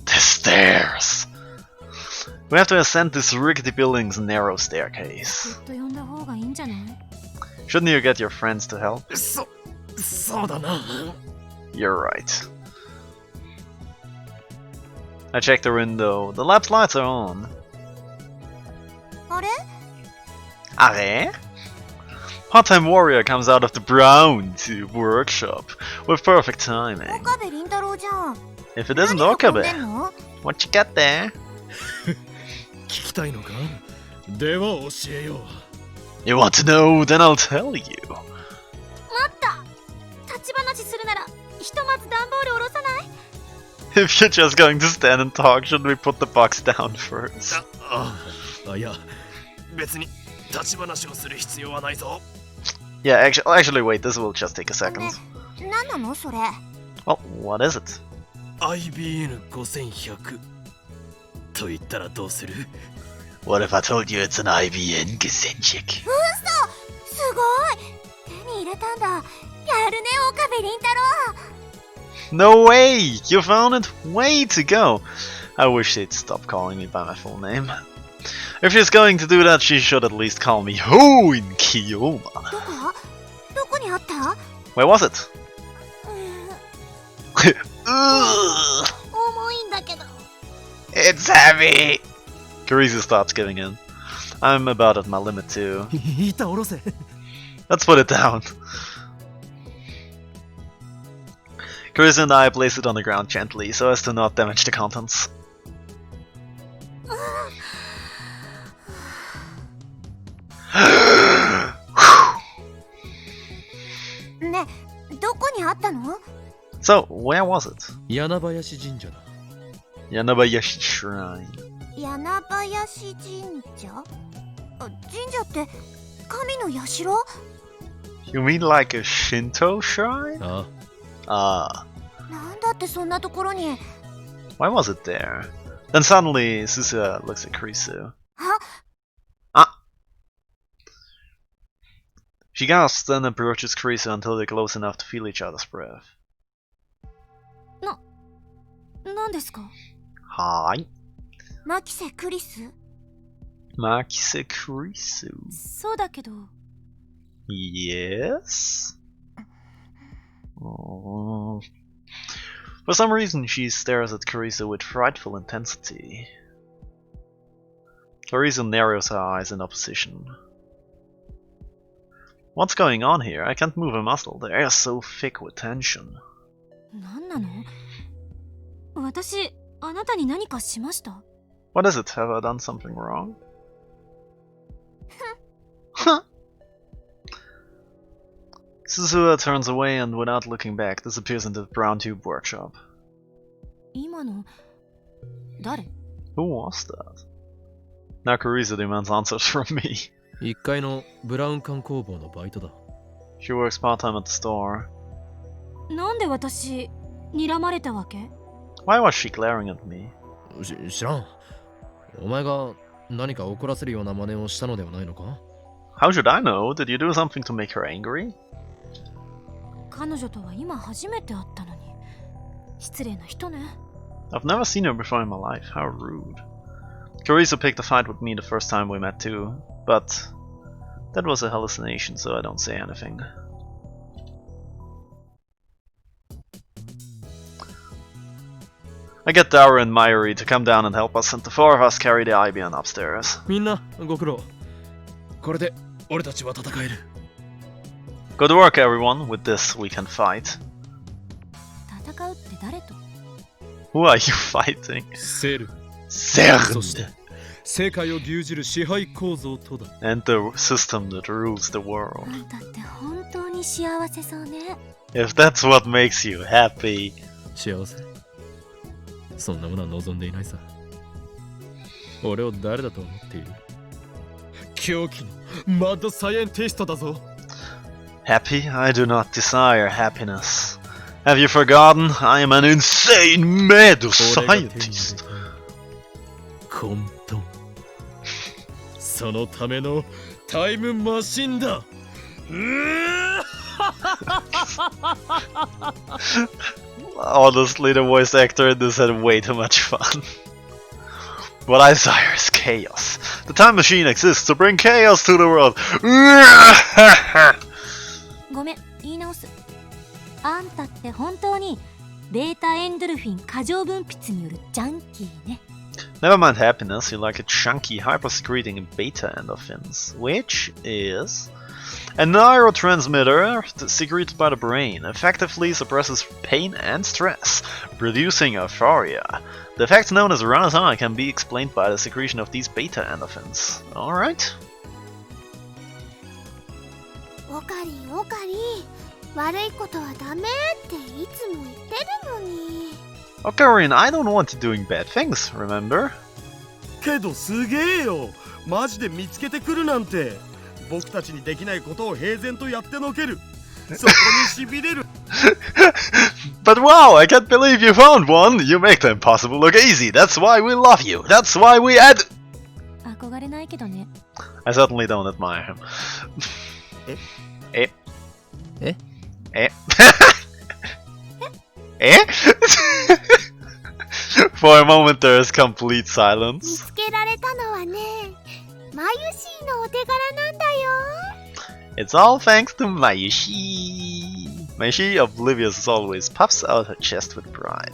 The stairs! We have to ascend this rickety building's narrow staircase. ずっと呼んだ方がいいんじゃない？ Shouldn't you get your friends to help? そうだな。 You're right. I checked the window. The lab's lights are on. あれ Are? Hot-time warrior comes out of the brown tube workshop with perfect timing. 岡部倫太郎じゃん。 If it isn't 何運ん Okabe, でんの？ what you got there? 聞きたいのか？では教えよう。 You want to know? Then I'll tell you. 待った立ち話するならひとまず段ボール下ろさない？ If you're just going to stand and talk, should we put the box down first? いや、別に立ち話をする必要はないぞ。 Yeah, actually, wait. This will just take a second. 何なのそれ？ Oh, what is it? IBN5100 と言ったらどうする？ What if I told you it's an IBN Gesenchik? すごい手に入れたんだ。やるね岡部倫太郎。 No way! You found it? Way to go! I wish they'd stop calling me by my full name. If she's going to do that, she should at least call me Ho in Kiyoma. どこにあった？ Where was it? 重いんだけど。 It's heavy! Carissa starts giving in. I'm about at my limit too. いたおろせ。 Let's put it down. Carissa and I place it on the ground gently so as to not damage the contents. ね、どこにあったの？ So, where was it? 柳林神社だ。 Yanabayashi Shrine. 柳林神社？神社って神の社？ You mean like a Shinto shrine? あ Ah. なんだってそんなところに。 Why was it there? Then suddenly, Susa looks at Kurisu. あ、 Ah! She gasps, then approaches Kurisu until they're close enough to feel each other's breath. 何ですか？ Hi. 牧瀬クリス？ Makise Kurisu. そうだけど。 Yes? Oh. For some reason, she stares at Kurisu with frightful intensity. Kurisu narrows her eyes in opposition. What's going on here? I can't move a muscle. The air is so thick with tension. 何なの？私、あなたに何かしました？ What is it? Have I done something wrong? Huh? Suzuha turns away and, without looking back, disappears into the brown tube workshop. 今の、誰？ Who was that? Now Kurisu demands answers from me. 1階のブラウン管工房のバイトだ。 She works part-time at the store. なんで私、睨まれたわけ？ Why was she glaring at me? 知らん。お前が何か怒らせるような真似をしたのではないのか？ How should I know? Did you do something to make her angry? 彼女とは今初めて会ったのに。失礼な人ね。 I've never seen her before in my life. How rude. Kurisu picked a fight with me the first time we met too, but that was a hallucination, so I don't say anything. I get Daura and Mayuri to come down and help us, and the four of us carry the IBN upstairs. みんなご苦労。これで俺たちは戦える。 Good work, everyone. With this, we can fight. 戦うって誰と？ Who are you fighting? セール。 Zerd! そして世界を牛耳る支配構造とだ。 And the system that rules the world. あんたって本当に幸せそうね。 If that's what makes you happy. 幸せ？そんなものは望んでいないさ。俺を誰だと思っている？狂気のマッドサイエンティストだぞ。 Happy? I do not desire happiness. Have you forgotten? I am an insane mad scientist. 混沌。そのためのタイムマシンだ。Honestly, the voice actor in this had way too much fun. What I desire is chaos. The time machine exists to bring chaos to the world. ごめん、言い直す。あんたって本当にベータエンドルフィン過剰分泌によるジャンキーね。 Never mind happiness, you like a chunky, hyper-secreting beta endorphins, which is A neurotransmitter secreted by the brain effectively suppresses pain and stress, producing euphoria. The effect known as runner's high can be explained by the secretion of these beta endorphins. Alright. オカリンオカリン、悪いことはダメっていつも言ってるのに。 Ocarina, I don't want you doing bad things, remember? けどすげえよ、マジで見つけてくるなんて。僕たちにできないことを平然とやってのける。そこに痺れる。But wow, I can't believe you found one! You make the impossible look easy, that's why we love you, that's why we add... 憧れないけどね。 I certainly don't admire him. ええええFor a moment there is complete 見 silence. つけられたのはね、マユシーのお手柄なんだよ。 It's all thanks to Mayushi. Mayushi, oblivious as always, puffs out her chest with pride.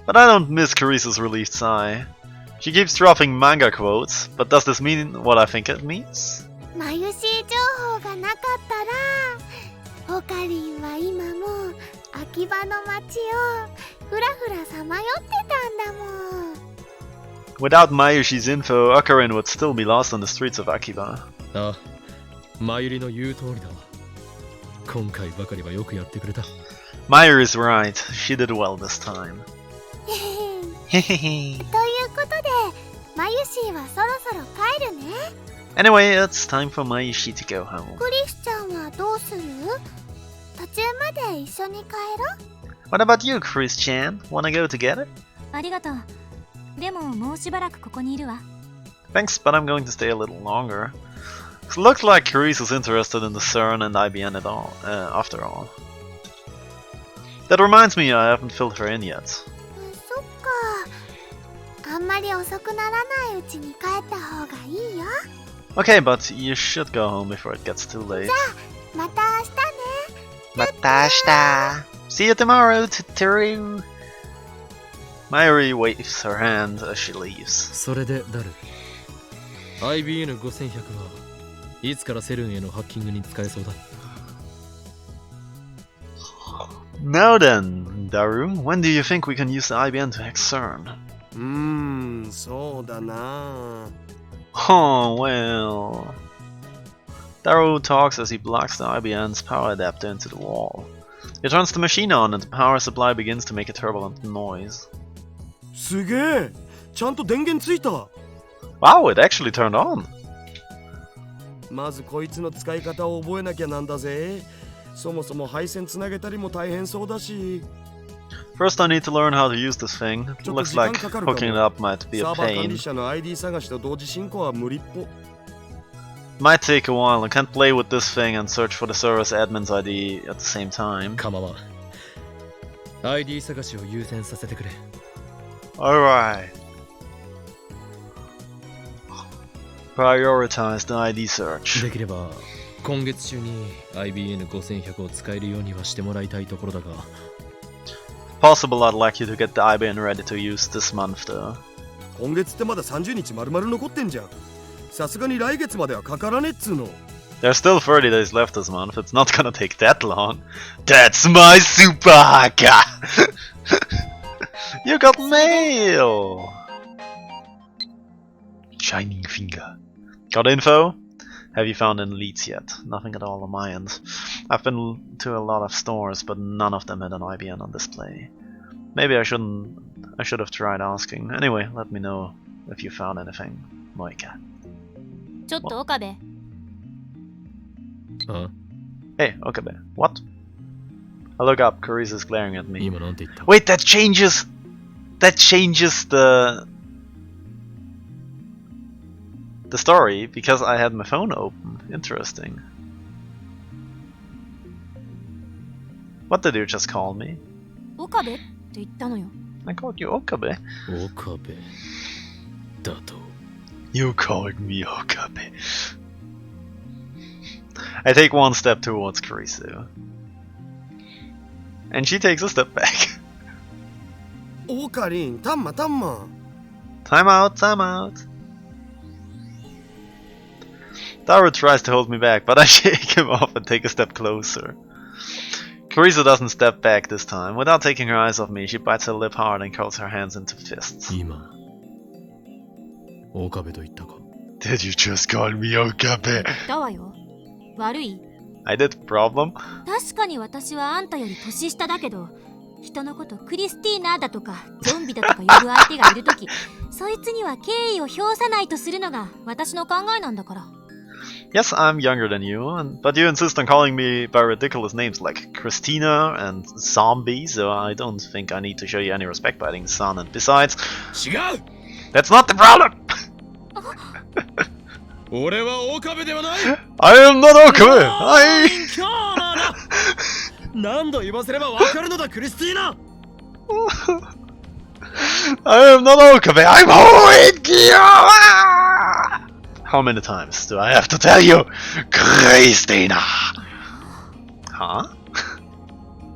But I don't miss Carice's relieved sigh. She keeps dropping manga quotes, but does this mean what I think it means? マユシー情報がなかったら、オカリンは今も秋葉の街をふらふらさまよってたんだもん。 Without Mayushi's info, Ocarina would still be lost on the streets of Akiba. ああ、マユリの言う通りだわ。今回ばかりはよくやってくれた。Mayuri is right. She did well this time. ということで、マユシーはそろそろ帰るね。 Anyway, it's time for Mayushi to go home. クリスちゃんはどうする？途中まで一緒に帰ろう。 What about you, Chris-chan? Wanna go together? ありがとう。でももうしばらくここにいるわ。 Thanks, but I'm going to stay a little longer. It looks like Carice is interested in the CERN and IBN at all, after all. That reminds me, I haven't filled her in yet. そっか。あんまり遅くならないうちに帰った方がいいよ。 Okay, but you should go home before it gets too late. また明日ね。 Matashita! See you tomorrow, Totoro! Mayuri waves her hand as she leaves. それでダル IBN5100 はいつからセルンへのハッキングに使えそうだ。 Now then, Daru, when do you think we can use the IBN to hack CERN? そうだな。 Oh, well... Daru talks as he blocks the IBN's power adapter into the wall. He turns the machine on and the power supply begins to make a turbulent noise. すげえ、ちゃんと電源ついた。 Wow, it actually turned on! まずこいつの使い方を覚えなきゃなんだぜ。そもそも配線つなげたりも大変そうだし。 First I need to learn how to use this thing. It ちょっと looks 時間 like かかるかも。 hooking it up might be サ a ーバー管 pain. 理者の ID 探しと同時進行は無理っぽ。 Might take a while. I can't play with this thing and search for the server's admin's ID at the same time. 構わん。ID 探しを優先させてくれ。 Alright. Prioritize the ID search. できれば今月中に IBN5100 を使えるようにはしてもらいたいところだが。 Possible I'd like you to get the IBN ready to use this month though. 今月ってまだ30日丸々残ってんじゃん。さすがに来月まではかからねっつーの。 There's still 30 days left this month. It's not gonna take that long. That's my super haka! You got mail! Shining finger. Got info? Have you found any leads yet? Nothing at all on my end. I've been to a lot of stores, but none of them had an IBN on display. Maybe I should have tried asking. Anyway, let me know if you found anything, Moika. ちょっと岡部。あ Hey, Okabe. What? I look up. Carice is glaring at me. 今なんて言った Wait, that changes the story because I had my phone open. Interesting. What did you just call me? 岡部って言ったのよ。I called you Okabe. 岡部だと You called me Okabe. I take one step towards Karisu. And she takes a step back. オカリン、タンマタンマ。 Time out, time out. Daru tries to hold me back, but I shake him off and take a step closer. Carissa doesn't step back this time. Without taking her eyes off me, she bites her lip hard and curls her hands into fists. 今岡部と言ったか Did you just call me Okabe? 言ったわよ。悪い？ I did, problem? 確かに私はあんたより年下だけど、人のことクリスティーナだとかゾンビだとか呼ぶ相手がいるとき、そいつには敬意を表さないとするのが私の考えなんだから。Yes, I'm younger than you, but you insist on calling me by ridiculous names like Christina and Zombie, so I don't think I need to show you any respect by adding son, and besides... 違う That's not the problem! 俺は岡部ではない I am not Okabe! 今日だな何度言わせればわかるのだクリスティーナ I am not Okabe! I'm Hoenkiyo! How many times do I have to tell you? Christina! Huh?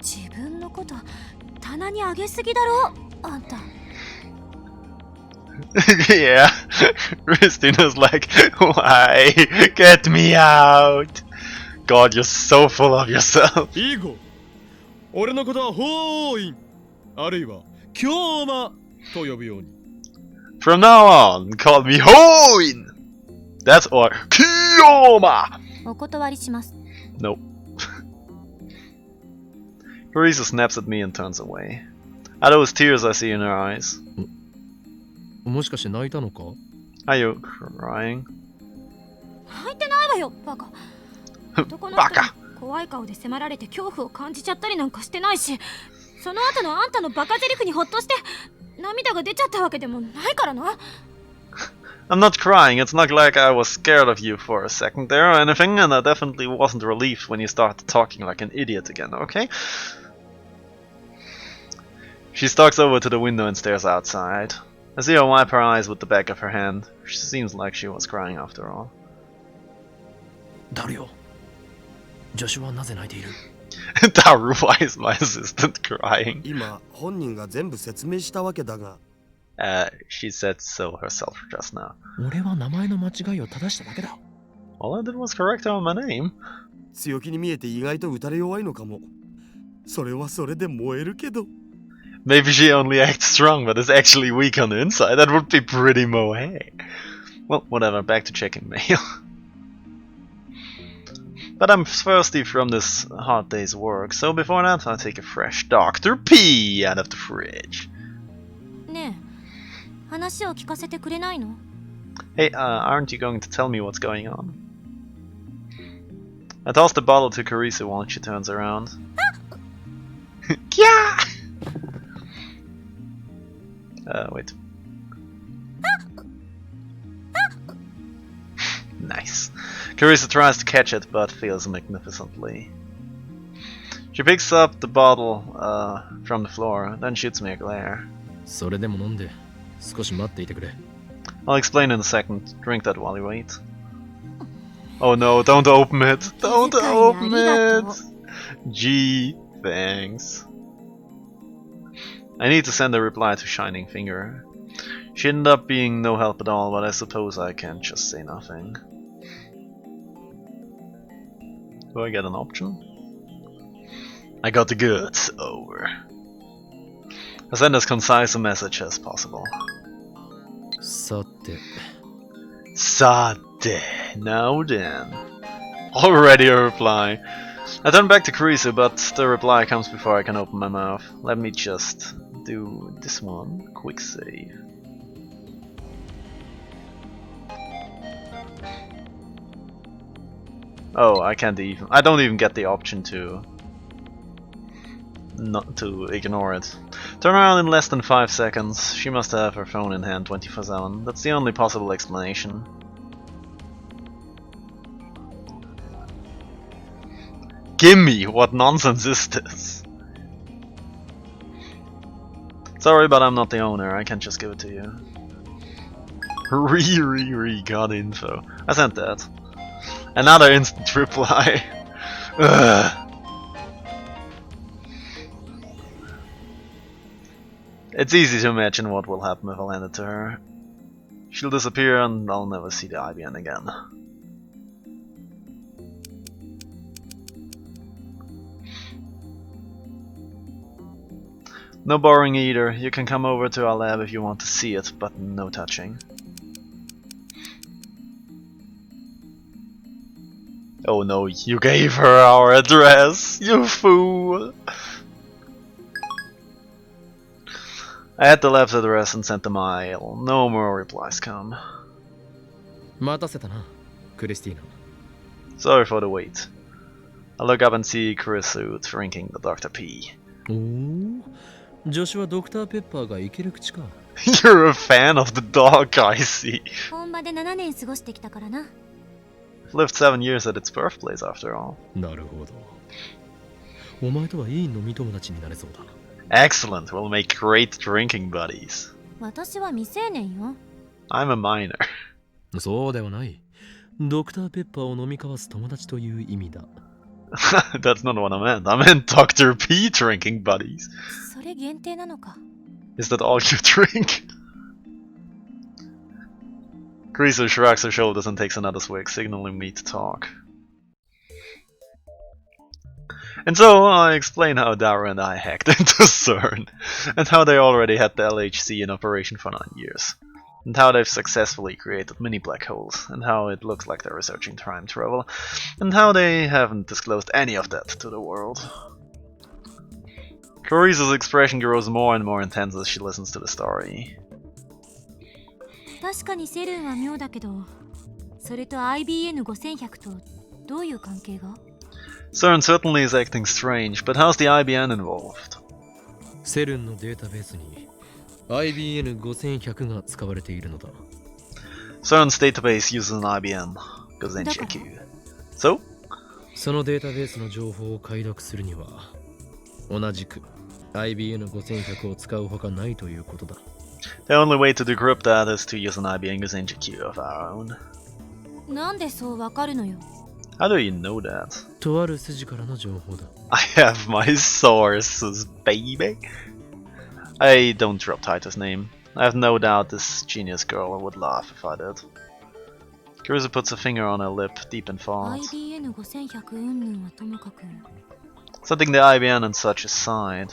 自分のこと棚に上げすぎだろ、あんた。Yeah, Christina's like, why? Get me out! God, you're so full of yourself. いい子俺のことはホーインあるいは京馬と呼ぶように From now on, call me Hoin! That's or Kiyoma! お断りします。 Nope. Carissa snaps at me and turns away. Are those tears I see in her eyes? もしかして泣いたのか Are you crying? 泣いてないわよ、バカ。男の人に怖い顔で迫られて恐怖を感じちゃったりなんかしてないし、その後のあんたのバカゼリフにほっとして涙が出ちゃったわけでもないからな。I'm not crying, it's not like I was scared of you for a second there or anything, and I definitely wasn't relieved when you started talking like an idiot again, okay? She stalks over to the window and stares outside. I see her wipe her eyes with the back of her hand. She seems like she was crying after all. ダルよ助手はなぜ泣いている Daru, why is my assistant crying? 今本人が全部説明したわけだが She said so herself just now. 俺は名前の間違いを正しただけだ All I did was correct her on my name. 強気に見えて意外と打たれ弱いのかもそれはそれで燃えるけど Maybe she only acts strong, but is actually weak on the inside. That would be pretty moe. Well, whatever, back to checking mail. But I'm thirsty from this hard day's work, so before that I take a fresh Dr. P out of the fridge. ねえ、話を聞かせてくれないの？ Hey, aren't you going to tell me what's going on? I toss the bottle to Carissa while she turns around. Kya! Wait. Nice. Carissa tries to catch it, but fails magnificently. She picks up the bottle from the floor, then shoots me a glare. それでも飲んで少し待っていてくれ I'll explain in a second. Drink that while you wait. Oh no, don't open it! Don't open it! Gee, thanks. I need to send a reply to Shining Finger. She ended up being no help at all, but I suppose I can't just say nothing. Do I get an option? I got the goods. Over. I send as concise a message as possible. さて Sate, now then. Already a reply. I turn back to Carissa, but the reply comes before I can open my mouth. Let me just do this one. Quick save. Oh, I don't even get the option to not to ignore it. Turn around in less than 5 seconds. She must have her phone in hand 24/7. That's the only possible explanation. Gimme! What nonsense is this? Sorry, but I'm not the owner. I can't just give it to you. Got info. I sent that. Another instant reply. Ugh. It's easy to imagine what will happen if I lend it to her. She'll disappear and I'll never see the IBN again. No borrowing either. You can come over to our lab if you want to see it, but no touching. Oh no, you gave her our address, you fool! I had the lab's address and sent the mail. No more replies come. 待たせたな、クリスティーナ。 Sorry for the wait. I look up and see Chrisu drinking the Dr. P. おお、女子はドクターペッパーがいける口か。You're a fan of the dog, I see. 本場で7年過ごしてきたからな。Lived 7 years at its birthplace after all. なるほど。お前とはいい飲み友達になれそうだ。Excellent, we'll make great drinking buddies. 私は未成年よ。I'm a minor. そうではない。ドクターペッパーを飲み交わす友達という意味だ。That's not what I meant. I meant Dr. P drinking buddies. それ限定なのか。Is that all you drink? Greaser shrugs her shoulders and takes another swig, signaling me to talk. And so I explain how Dara and I hacked into CERN, and how they already had the LHC in operation for 9 years, and how they've successfully created mini black holes, and how it looks like they're researching time travel, and how they haven't disclosed any of that to the world. Carice's expression grows more and more intense as she listens to the story. 確かにセルンは妙だけど、それと IBN5100 とどういう関係が？ CERN certainly is acting strange, but how's the IBN involved? セルンのデータベースに IBN5100 が使われているのだ。CERN's database uses an IBN, Gozenchiku. So? そのデータベースの情報を解読するには、同じく IBN5100 を使うほかないということだ。The only way to decrypt that is to use an IBN Gozenchiku of our own. なんでそうわかるのよ。How do you know that? とある筋からの情報だ。I have my sources, baby. I don't drop Titus' name. I have no doubt this genius girl would laugh if I did. Cruiser puts a finger on her lip, deep in thought. IBN5100 云々はともかく。Setting the IBN and such aside.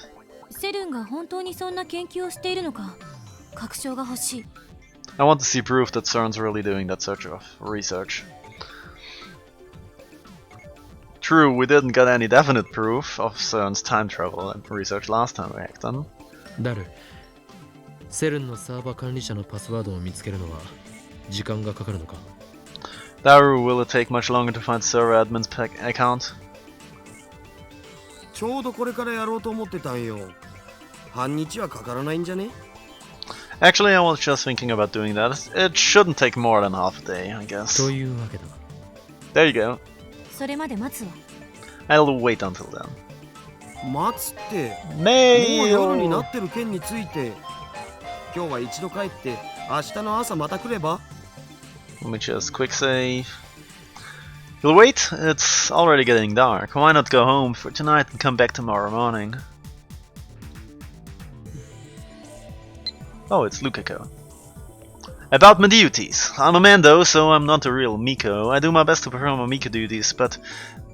セルンが本当にそんな研究をしているのか、確証が欲しい。I want to see proof that CERN's really doing that sort of research. True, we didn't get any definite proof of CERN's time travel and research last time we hacked them. ダル、セルンのサーバー管理者のパスワードを見つけるのは時間がかかるのか？ Daru, will it take much longer to find server admin's account? ちょうどこれからやろうと思ってたんよ。半日はかからないんじゃね？ Actually, I was just thinking about doing that. It shouldn't take more than half a day, I guess. というわけだ。There you go. それまで待つわ。I'll wait until then. 待つって、もう Mail! 夜になってる件について、今日は一度帰って明日の朝また来れば？ Let me just quick save. You'll wait? It's already getting dark. Why not go home for tonight and come back tomorrow morning? Oh, it's Lukako. About my duties. I'm a Mando, so I'm not a real Miko. I do my best to perform my Miko duties, but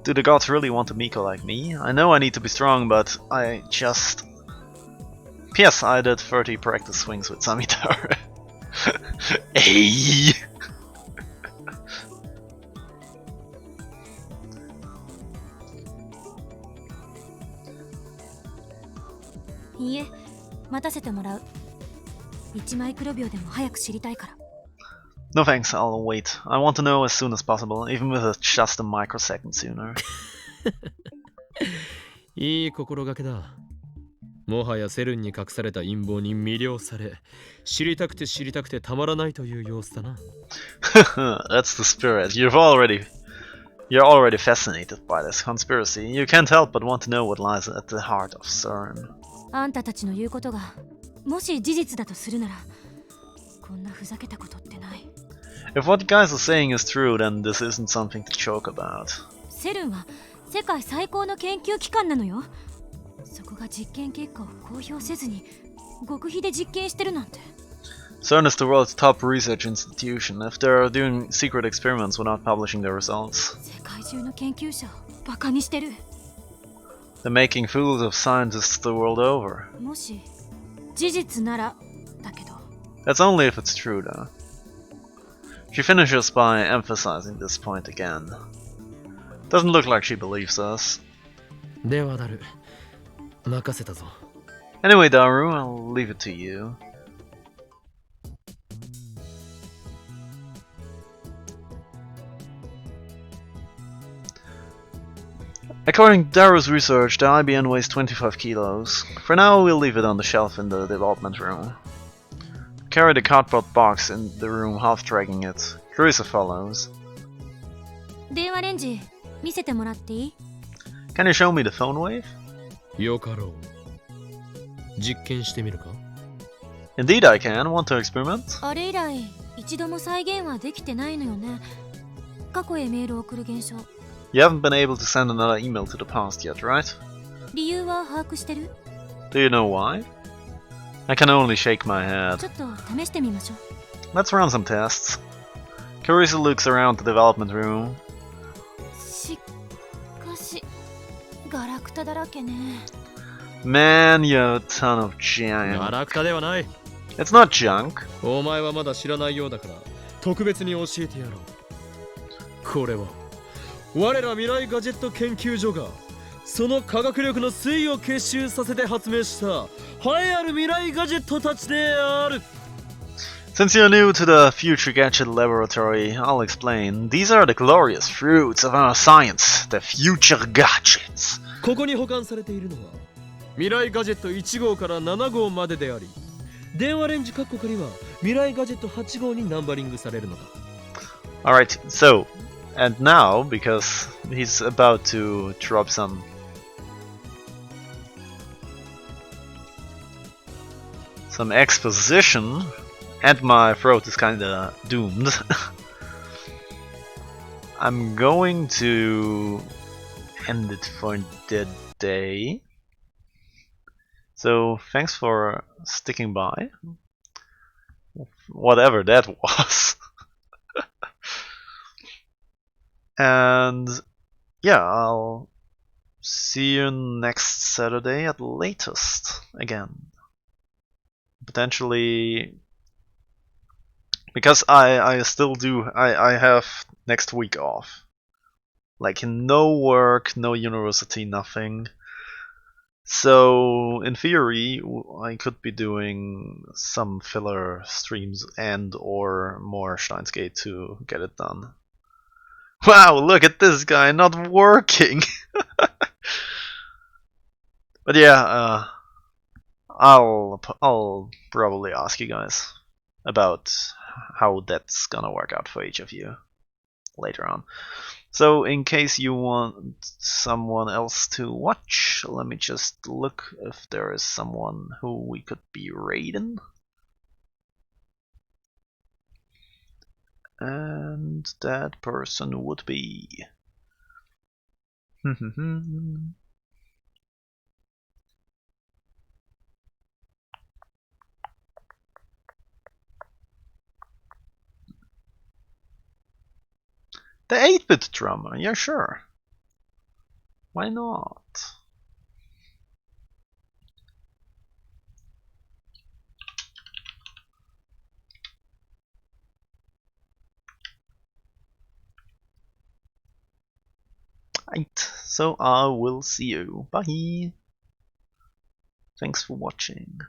do the gods really want a Miko like me? I know I need to be strong, but I just... P.S. I did 30 practice swings with Samitara. Hey! いいえ、待たせてもらう。1マイクロ秒でも早く知りたいから。No thanks, I'll wait. I want to know as soon as possible, even if it's just a microsecond sooner. いい心がけだ。もはやセルンに隠された陰謀に魅了され、知りたくてたまらないという様子だな。That's the spirit. You're already fascinated by this conspiracy. You can't help but want to know what lies at the heart of CERN. あんたたちの言うことがもし事実だとするなら、こんなふざけたことってない。If what you guys are saying is true, then this isn't something to joke about. セルンは世界最高の研究機関なのよ。そこが実験結果を公表せずに極秘で実験してるなんて。CERN is the world's top research institution. If they're doing secret experiments without publishing their results. 世界中の研究者をバカにしてる。They're making fools of scientists the world over. もし事実ならだけど。 That's only if it's true, though. She finishes by emphasizing this point again. Doesn't look like she believes us. ではダル、任せたぞ。 Anyway, Daru, I'll leave it to you. According to Daru's research, the IBN weighs 25 kilos. For now, we'll leave it on the shelf in the development room. Carry the cardboard box in the room, half dragging it. Carissa follows. 電話レンジ見せてもらっていい？ Can you show me the phone wave? よかろう。実験してみるか？ Indeed I can. Want to experiment? あれ以来一度も再現はできてないのよね。過去へメールを送る現象。 You haven't been able to send another email to the past yet, right? 理由は把握してる？ Do you know why? I can only shake my head. ちょっと試してみましょう。 Let's run some tests. Carissa looks around the development room. しかしガラクタだらけね。 Man, you have a ton of junk. ガラクタではない。 It's not junk. お前はまだ知らないようだから特別に教えてやろう。これは我ら未来ガジェット研究所がその科学力の粋を結集させて発明した栄えある未来ガジェットたちである。 Since you're new to the Future Gadget Laboratory, I'll explain. These are the glorious fruits of our science, the Future Gadgets. ここに保管されているのは未来ガジェット1号から7号までであり、電話レンジカッコ仮は未来ガジェット8号にナンバリングされるのだ。 Alright, so, and now, because he's about to drop some exposition, and my throat is kinda doomed. I'm going to end it for the day. So thanks for sticking by. Whatever that was. And yeah, I'll see you next Saturday at the latest again. Potentially, because I still do, I have next week off. Like no work, no university, nothing. So in theory, I could be doing some filler streams and or more Steins Gate to get it done. Wow, look at this guy not working. But yeah, I'll probably ask you guys about how that's gonna work out for each of you later on. So in case you want someone else to watch, let me just look if there is someone who we could be raiding. And that person would be the 8-bit drummer, yeah sure. Why not? Right, so I will see you. Bye. Thanks for watching.